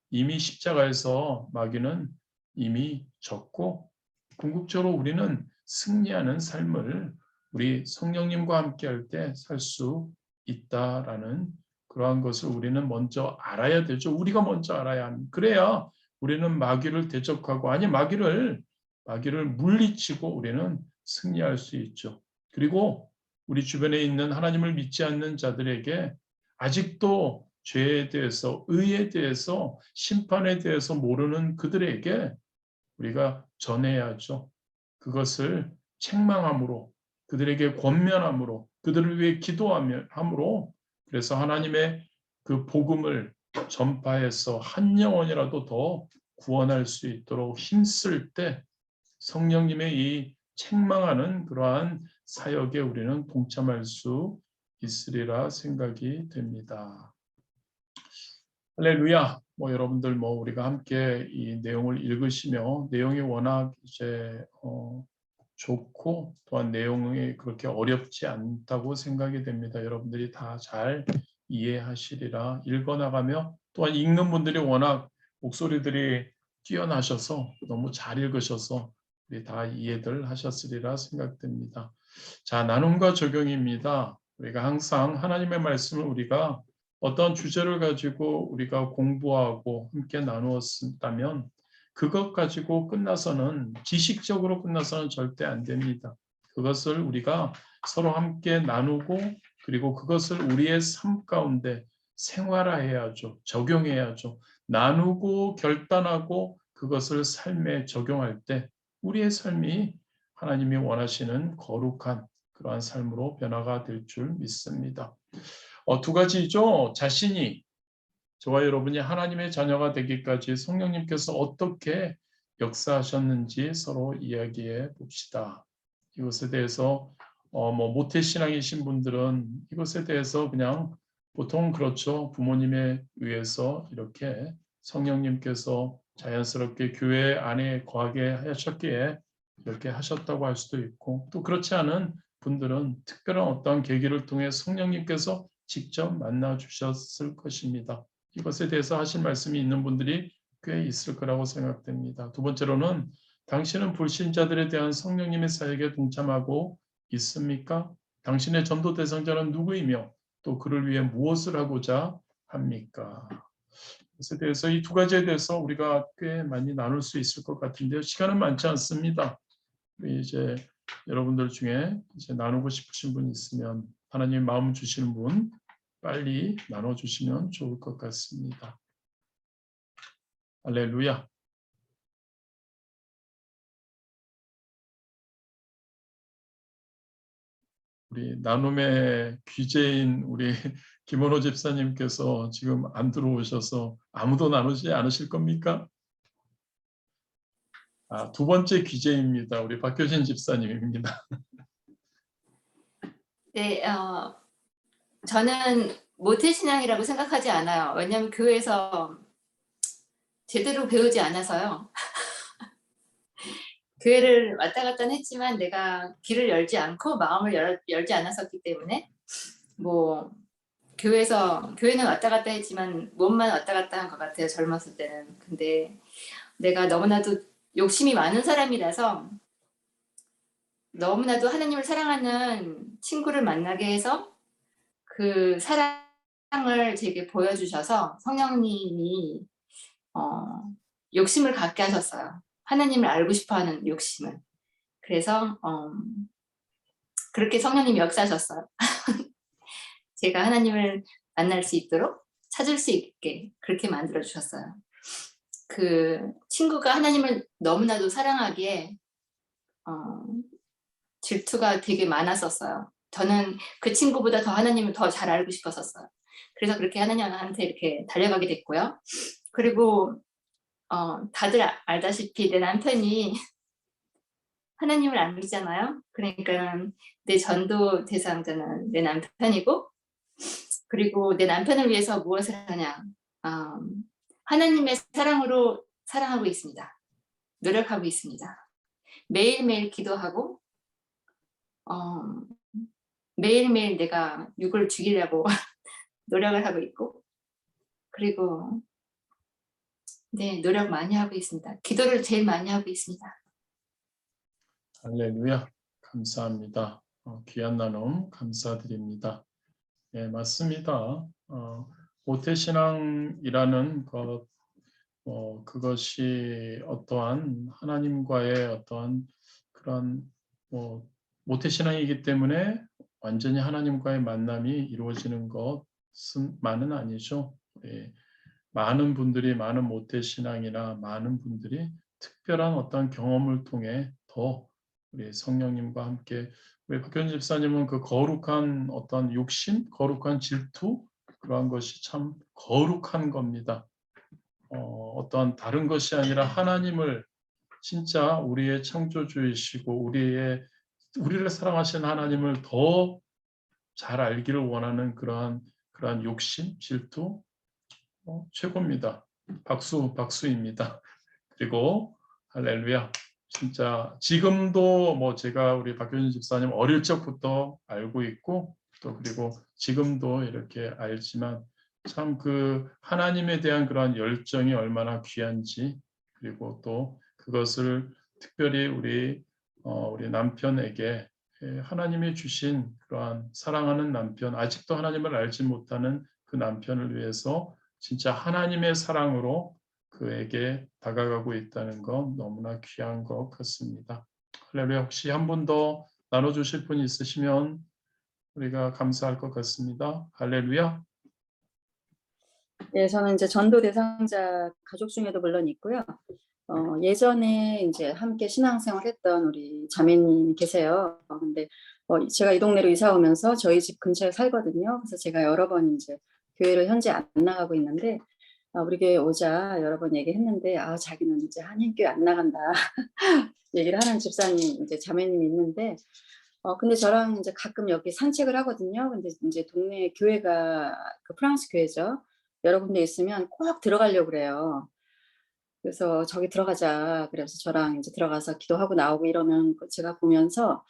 이미 십자가에서 마귀는 이미 졌고 궁극적으로 우리는 승리하는 삶을 우리 성령님과 함께 할 때 살 수 있다라는 그러한 것을 우리는 먼저 알아야 되죠. 우리가 먼저 알아야 합니다. 그래야 우리는 마귀를 대적하고, 아니 마귀를 물리치고 우리는 승리할 수 있죠. 그리고 우리 주변에 있는 하나님을 믿지 않는 자들에게 아직도 죄에 대해서, 의에 대해서, 심판에 대해서 모르는 그들에게 우리가 전해야죠. 그것을 책망함으로, 그들에게 권면함으로, 그들을 위해 기도함으로, 그래서 하나님의 그 복음을 전파해서 한 영혼이라도 더 구원할 수 있도록 힘쓸 때 성령님의 이 책망하는 그러한 사역에 우리는 동참할 수 있으리라 생각이 됩니다. 할렐루야. 여러분들 우리가 함께 이 내용을 읽으시며, 내용이 워낙 이제 좋고 또한 내용이 그렇게 어렵지 않다고 생각이 됩니다. 여러분들이 다 잘 이해하시리라. 읽어나가며, 또한 읽는 분들이 워낙 목소리들이 뛰어나셔서 너무 잘 읽으셔서 우리 다 이해들 하셨으리라 생각됩니다. 자, 나눔과 적용입니다. 우리가 항상 하나님의 말씀을 우리가 어떤 주제를 가지고 우리가 공부하고 함께 나누었다면 그것 가지고 끝나서는 지식적으로 끝나서는 절대 안 됩니다. 그것을 우리가 서로 함께 나누고 그리고 그것을 우리의 삶 가운데 생활화해야죠. 적용해야죠. 나누고 결단하고 그것을 삶에 적용할 때 우리의 삶이 하나님이 원하시는 거룩한 그러한 삶으로 변화가 될 줄 믿습니다. 두 가지죠. 자신이 저와 여러분이 하나님의 자녀가 되기까지 성령님께서 어떻게 역사하셨는지 서로 이야기해 봅시다. 이것에 대해서 모태신앙이신 분들은 이것에 대해서 그냥 보통 그렇죠. 부모님에 의해서 이렇게 성령님께서 자연스럽게 교회 안에 거하게 하셨기에 이렇게 하셨다고 할 수도 있고 또 그렇지 않은 분들은 특별한 어떤 계기를 통해 성령님께서 직접 만나 주셨을 것입니다. 이것에 대해서 하신 말씀이 있는 분들이 꽤 있을 거라고 생각됩니다. 두 번째로는 당신은 불신자들에 대한 성령님의 사역에 동참하고 있습니까? 당신의 전도 대상자는 누구이며 또 그를 위해 무엇을 하고자 합니까? 그것에 대해서 이 두 가지에 대해서 우리가 꽤 많이 나눌 수 있을 것 같은데요. 시간은 많지 않습니다. 우리 이제 여러분들 중에 이제 나누고 싶으신 분 있으면 하나님 마음 주시는 분 빨리 나눠주시면 좋을 것 같습니다. 할렐루야. 우리 나눔의 귀재인 우리 김원호 집사님께서 지금 안 들어오셔서 아무도 나누지 않으실 겁니까? 두 번째 귀재입니다. 우리 박효진 집사님입니다. 네, 저는 모태신앙이라고 생각하지 않아요. 왜냐하면 교회에서 제대로 배우지 않아서요. 교회를 왔다 갔다 했지만 내가 귀를 열지 않고 마음을 열지 않았었기 때문에 뭐 교회는 왔다 갔다 했지만 몸만 왔다 갔다 한 것 같아요. 젊었을 때는. 근데 내가 너무나도 욕심이 많은 사람이라서 너무나도 하나님을 사랑하는 친구를 만나게 해서 그 사랑을 제게 보여주셔서 성령님이 욕심을 갖게 하셨어요. 하나님을 알고 싶어하는 욕심을. 그래서 그렇게 성령님이 역사하셨어요. 제가 하나님을 만날 수 있도록 찾을 수 있게 그렇게 만들어 주셨어요. 그 친구가 하나님을 너무나도 사랑하기에 질투가 되게 많았었어요. 저는 그 친구보다 더 하나님을 더 잘 알고 싶었었어요. 그래서 그렇게 하나님한테 이렇게 달려가게 됐고요. 그리고 다들 알다시피 내 남편이 하나님을 안 믿잖아요. 그러니까 내 전도 대상자는 내 남편이고 그리고 내 남편을 위해서 무엇을 하냐. 하나님의 사랑으로 사랑하고 있습니다. 노력하고 있습니다. 매일매일 기도하고 매일매일 내가 육을 죽이려고 노력을 하고 있고 그리고 네, 노력 많이 하고 있습니다. 기도를 제일 많이 하고 있습니다. 할렐루야. 감사합니다. 귀한 나눔 감사드립니다. 네, 맞습니다. 모태신앙이라는 것, 그것이 어떠한 하나님과의 어떠한 그런 모태신앙이기 때문에 완전히 하나님과의 만남이 이루어지는 것만은 아니죠. 많은 분들이 많은 모태신앙이나 많은 분들이 특별한 어떤 경험을 통해 더 우리 성령님과 함께 우리 박현 집사님은 그 거룩한 어떤 욕심, 거룩한 질투 그러한 것이 참 거룩한 겁니다. 어떤 다른 것이 아니라 하나님을 진짜 우리의 창조주이시고 우리를 사랑하시는 하나님을 더 잘 알기를 원하는 그러한 욕심, 질투 최고입니다. 박수입니다. 그리고 할렐루야. 진짜 지금도 제가 우리 박효진 집사님 어릴 적부터 알고 있고 또 그리고 지금도 이렇게 알지만 참 그 하나님에 대한 그런 열정이 얼마나 귀한지 그리고 또 그것을 특별히 우리 남편에게 하나님이 주신 그러한 사랑하는 남편 아직도 하나님을 알지 못하는 그 그 남편을 위해서 진짜 하나님의 사랑으로 그에게 다가가고 있다는 건 너무나 귀한 것 같습니다. 할렐루야. 혹시 한 분 더 나눠주실 분이 있으시면 우리가 감사할 것 같습니다. 할렐루야. 예, 저는 이제 전도 대상자 가족 중에도 물론 있고요. 예전에 이제 함께 신앙생활했던 우리 자매님이 계세요. 근데 제가 이 동네로 이사 오면서 저희 집 근처에 살거든요. 그래서 제가 여러 번 이제 교회를 현재 안 나가고 있는데 우리 교회 오자 여러 번 얘기했는데 자기는 이제 한인교회 안 나간다 얘기를 하는 집사님 이제 자매님이 있는데 근데 저랑 이제 가끔 여기 산책을 하거든요. 근데 이제 동네 교회가 그 프랑스 교회죠. 여러 군데 있으면 꼭 들어가려고 그래요. 그래서 저기 들어가자. 그래서 저랑 이제 들어가서 기도하고 나오고 이러면 제가 보면서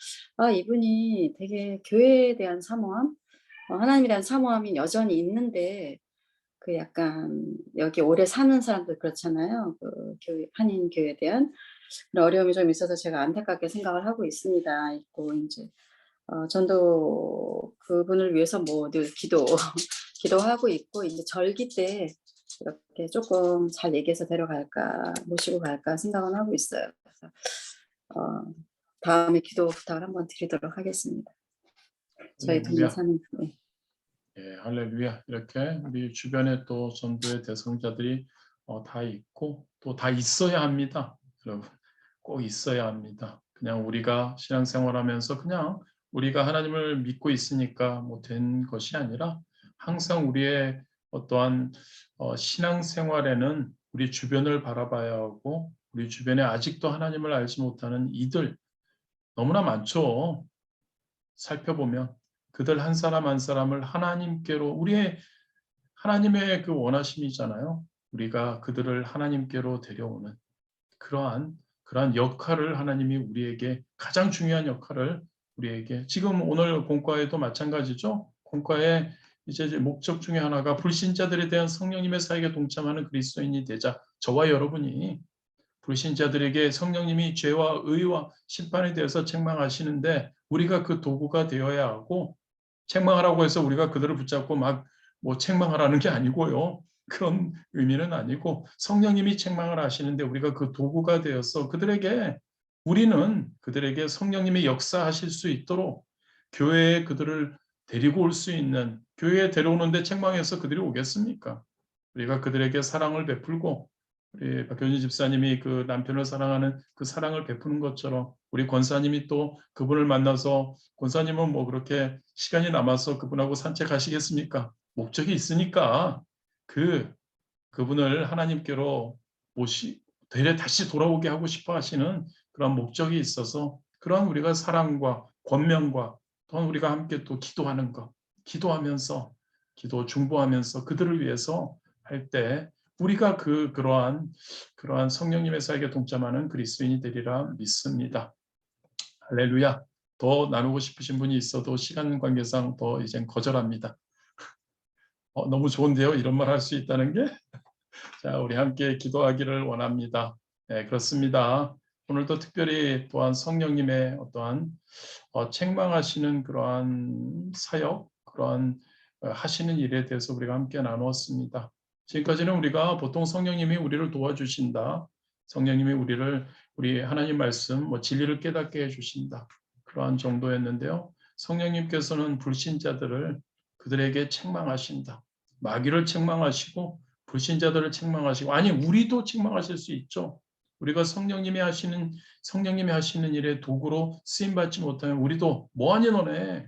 이분이 되게 교회에 대한 사모함, 하나님에 대한 사모함이 여전히 있는데 그 약간 여기 오래 사는 사람들 그렇잖아요. 그 교회, 한인 교회에 대한 그런 어려움이 좀 있어서 제가 안타깝게 생각을 하고 있습니다. 있고 이제 전도 그분을 위해서 뭐 늘 기도하고 있고 이제 절기 때 이렇게 조금 잘 얘기해서 데려갈까 모시고 갈까 생각은 하고 있어요. 그래서 다음에 기도 부탁을 한번 드리도록 하겠습니다. 저희 동네 사는 네. 예, 할렐루야. 이렇게 우리 주변에 또 전도의 대상자들이 다 있고 또 다 있어야 합니다. 여러분 꼭 있어야 합니다. 그냥 우리가 신앙생활하면서 그냥 우리가 하나님을 믿고 있으니까 뭐 된 것이 아니라 항상 우리의 어떠한 신앙생활에는 우리 주변을 바라봐야 하고 우리 주변에 아직도 하나님을 알지 못하는 이들 너무나 많죠. 살펴보면 그들 한 사람 한 사람을 하나님께로 우리의 하나님의 그 원하심이잖아요. 우리가 그들을 하나님께로 데려오는 그러한 역할을 하나님이 우리에게 가장 중요한 역할을 우리에게 지금 오늘 공과에도 마찬가지죠. 공과의 이제 목적 중에 하나가 불신자들에 대한 성령님의 사역에 동참하는 그리스도인이 되자 저와 여러분이 불신자들에게 성령님이 죄와 의와 심판에 대해서 책망하시는데 우리가 그 도구가 되어야 하고 책망하라고 해서 우리가 그들을 붙잡고 막 뭐 책망하라는 게 아니고요. 그런 의미는 아니고 성령님이 책망을 하시는데 우리가 그 도구가 되어서 우리는 그들에게 성령님이 역사하실 수 있도록 교회에 그들을 데리고 올 수 있는 교회에 데려오는데 책망해서 그들이 오겠습니까? 우리가 그들에게 사랑을 베풀고 우리 박효진 집사님이 그 남편을 사랑하는 그 사랑을 베푸는 것처럼 우리 권사님이 또 그분을 만나서 권사님은 뭐 그렇게 시간이 남아서 그분하고 산책하시겠습니까? 목적이 있으니까 그분을 하나님께로 다시 돌아오게 하고 싶어 하시는 그런 목적이 있어서 그런 우리가 사랑과 권면과 또한 우리가 함께 또 기도하는 것, 기도하면서 중보하면서 그들을 위해서 할 때 우리가 그러한 성령님의 사역에 동참하는 그리스도인이 되리라 믿습니다. 할렐루야. 더 나누고 싶으신 분이 있어도 시간 관계상 더 이젠 거절합니다. 너무 좋은데요. 이런 말 할 수 있다는 게. 자, 우리 함께 기도하기를 원합니다. 네, 그렇습니다. 오늘도 특별히 또한 성령님의 어떠한 책망하시는 그러한 사역, 그러한 하시는 일에 대해서 우리가 함께 나누었습니다. 지금까지는 우리가 보통 성령님이 우리를 도와주신다. 성령님이 우리 하나님 말씀, 진리를 깨닫게 해주신다. 그러한 정도였는데요. 성령님께서는 불신자들을 그들에게 책망하신다. 마귀를 책망하시고 불신자들을 책망하시고 아니 우리도 책망하실 수 있죠. 우리가 성령님이 하시는 일의 도구로 쓰임받지 못하면 우리도 뭐하니 너네.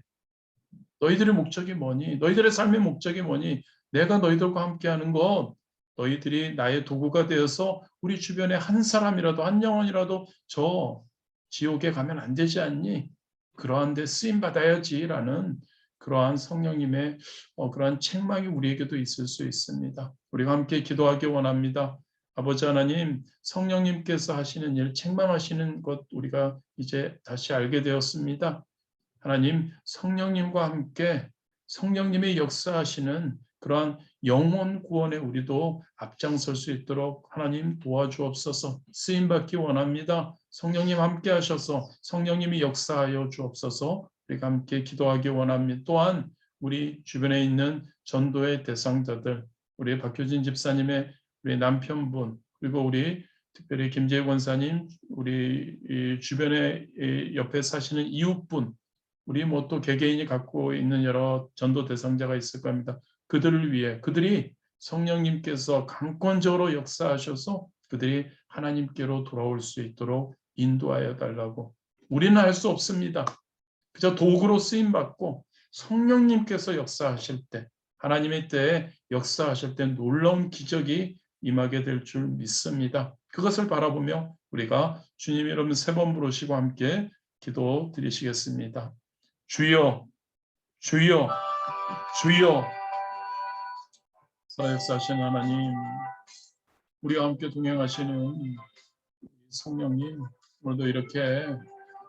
너희들의 목적이 뭐니? 너희들의 삶의 목적이 뭐니? 내가 너희들과 함께하는 것 너희들이 나의 도구가 되어서 우리 주변에 한 사람이라도 한 영혼이라도 저 지옥에 가면 안 되지 않니? 그러한 데 쓰임받아야지라는 그러한 성령님의 그러한 책망이 우리에게도 있을 수 있습니다. 우리가 함께 기도하기 원합니다. 아버지 하나님, 성령님께서 하시는 일, 책망하시는 것 우리가 이제 다시 알게 되었습니다. 하나님, 성령님과 함께 성령님의 역사하시는 그러한 영혼 구원에 우리도 앞장설 수 있도록 하나님 도와주옵소서. 쓰임받기 원합니다. 성령님 함께 하셔서 성령님이 역사하여 주옵소서. 우리가 함께 기도하기 원합니다. 또한 우리 주변에 있는 전도의 대상자들, 우리 박효진 집사님의 우리 남편분, 그리고 우리 특별히 김재우 권사님, 우리 이 주변에 옆에 사시는 이웃분, 우리 뭐 또 개개인이 갖고 있는 여러 전도 대상자가 있을 겁니다. 그들을 위해 그들이 성령님께서 강권적으로 역사하셔서 그들이 하나님께로 돌아올 수 있도록 인도하여 달라고. 우리는 할 수 없습니다. 그저 도구로 쓰임 받고 성령님께서 역사하실 때, 하나님의 때에 역사하실 때 놀라운 기적이 임하게 될 줄 믿습니다. 그것을 바라보며 우리가 주님 이름 3번 부르시고 함께 기도 드리시겠습니다. 주여, 주여, 주여. 역사하신 하나님, 우리와 함께 동행하시는 성령님, 오늘도 이렇게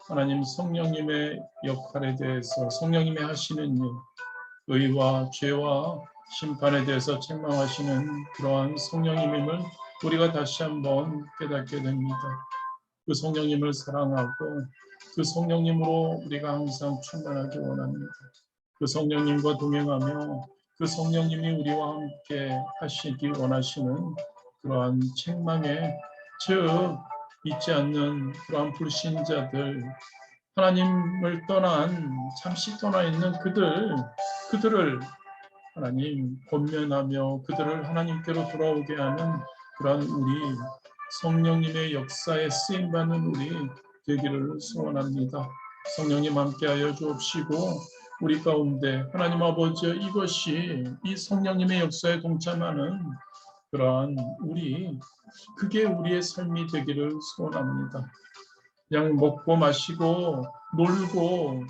하나님 성령님의 역할에 대해서, 성령님이 하시는 일, 의와 죄와 심판에 대해서 책망하시는 그러한 성령님임을 우리가 다시 한번 깨닫게 됩니다. 그 성령님을 사랑하고 그 성령님으로 우리가 항상 충만하기 원합니다. 그 성령님과 동행하며 그 성령님이 우리와 함께 하시기 원하시는 그러한 책망에, 즉 잊지 않는 그러한 불신자들, 하나님을 떠난, 잠시 떠나 있는 그들을 하나님 권면하며 그들을 하나님께로 돌아오게 하는 그러한 우리 성령님의 역사에 쓰임받는 우리 되기를 소원합니다. 성령님 함께하여 주옵시고 우리 가운데 하나님 아버지, 이것이 이 성령님의 역사에 동참하는 그러한 그게 우리의 삶이 되기를 소원합니다. 그냥 먹고 마시고 놀고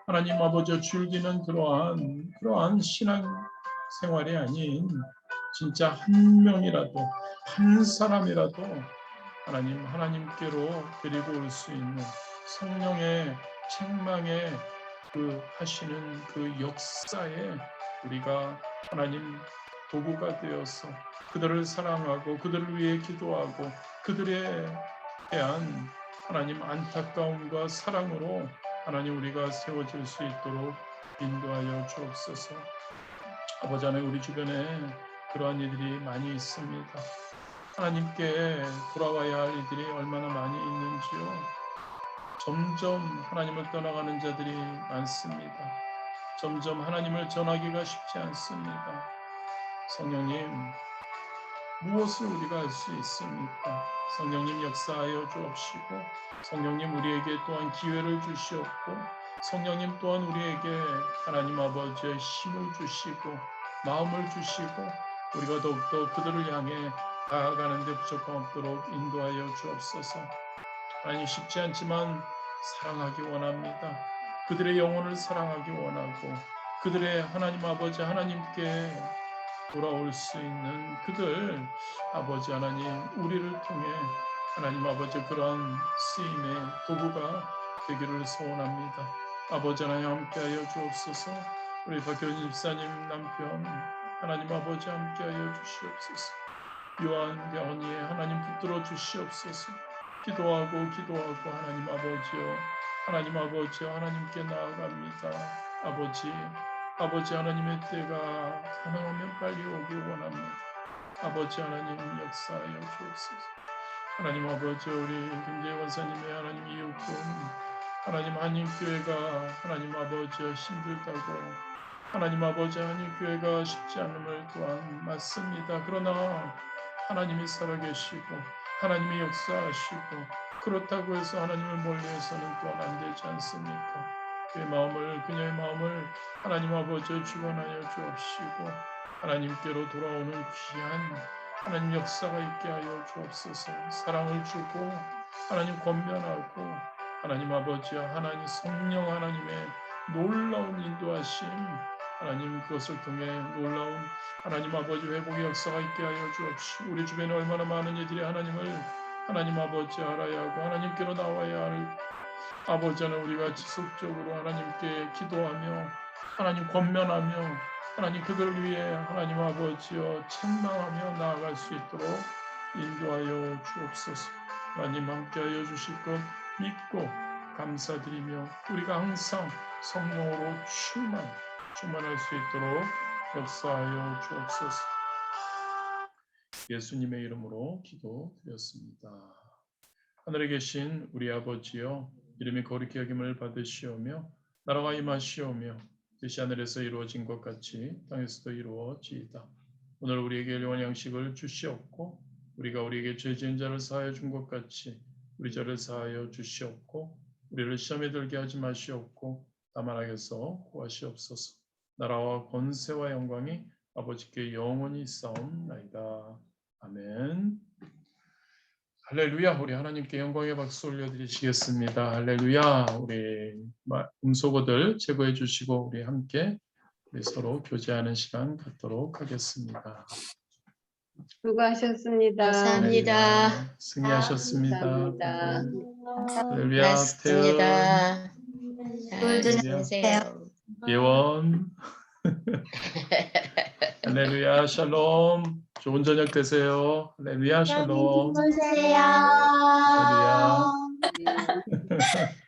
하나님 아버지 즐기는 그러한 신앙 생활이 아닌, 진짜 한 명이라도, 한 사람이라도 하나님께로 데리고 올 수 있는 성령의 책망에 하시는 그 역사에 우리가 하나님 도구가 되어서 그들을 사랑하고 그들을 위해 기도하고 그들에 대한 하나님 안타까움과 사랑으로 하나님 우리가 세워질 수 있도록 인도하여 주옵소서. 아버지 하나님, 우리 주변에 그러한 이들이 많이 있습니다. 하나님께 돌아와야 할 이들이 얼마나 많이 있는지요. 점점 하나님을 떠나가는 자들이 많습니다. 점점 하나님을 전하기가 쉽지 않습니다. 성령님, 무엇을 우리가 할 수 있습니까? 성령님 역사하여 주옵시고 성령님 우리에게 또한 기회를 주시옵고 성령님 또한 우리에게 하나님 아버지의 힘을 주시고 마음을 주시고 우리가 더욱더 그들을 향해 나아가는 데 부족함 없도록 인도하여 주옵소서. 하나님, 쉽지 않지만 사랑하기 원합니다. 그들의 영혼을 사랑하기 원하고 그들의 하나님 아버지 하나님께 돌아올 수 있는 그들 아버지 하나님, 우리를 통해 하나님 아버지 그러한 쓰임의 도구가 되기를 소원합니다. 아버지 하나님 함께하여 주옵소서. 우리 박효진 집사님 남편 하나님 아버지 함께하여 주시옵소서. 요한 병원이에 하나님 붙들어 주시옵소서. 기도하고 하나님 아버지여 하나님께 나아갑니다. 아버지 하나님의 때가 가능하면 빨리 오길 원합니다. 아버지 하나님 역사하여 주옵소서. 하나님 아버지, 우리 김재원 권사님의 하나님 이웃분 하나님 한인교회가 하나님 아버지여 힘들다고, 하나님 아버지 한인교회가 쉽지 않음을 또한 맞습니다. 그러나 하나님이 살아계시고 하나님이 역사하시고 그렇다고 해서 하나님을 멀리해서는 또한 안 되지 않습니까? 그녀의 마음을 하나님 아버지 주관하여 주옵시고 하나님께로 돌아오는 귀한 하나님 역사가 있게 하여 주옵소서. 사랑을 주고 하나님 권면하고 하나님 아버지와 하나님 성령 하나님의 놀라운 인도하심, 하나님 그것을 통해 놀라운 하나님 아버지 회복의 역사가 있게 하여 주옵시고 우리 주변에 얼마나 많은 이들이 하나님을 하나님 아버지 알아야 하고 하나님께로 나와야 할 아버지 하나님, 우리가 지속적으로 하나님께 기도하며 하나님 권면하며 하나님 그들을 위해 하나님 아버지여 책망하며 나아갈 수 있도록 인도하여 주옵소서. 하나님 함께하여 주실 것 믿고 감사드리며 우리가 항상 성령으로 충만할 수 있도록 역사하여 주옵소서. 예수님의 이름으로 기도드렸습니다. 하늘에 계신 우리 아버지여, 이름이 거룩히 여김을 받으시오며 나라가 임하시오며 뜻이 하늘에서 이루어진 것 같이 땅에서도 이루어지이다. 오늘 우리에게 일용할 양식을 주시옵고 우리가 우리에게 죄 지은 자를 사하여 준 것 같이 우리 죄를 사하여 주시옵고 우리를 시험에 들게 하지 마시옵고 다만 악에서 구하시옵소서. 나라와 권세와 영광이 아버지께 영원히 있사옵나이다. 아멘. 할렐루야. 우리 하나님께 영광의 박수 올려드리시겠습니다. 할렐루야. 우리 음소거들 제거해 주시고 우리 함께 우리 서로 교제하는 시간 갖도록 하겠습니다. 수고하셨습니다. 감사합니다. 할렐루야. 승리하셨습니다. 감사합니다. 할렐루야. 태연, 맞습니다. 할렐루야. 안녕하세요. 예원. 할렐루야. 샬롬. 좋은 저녁 되세요. 할렐루야. 샬롬. 주무세요. 할렐루야. 네.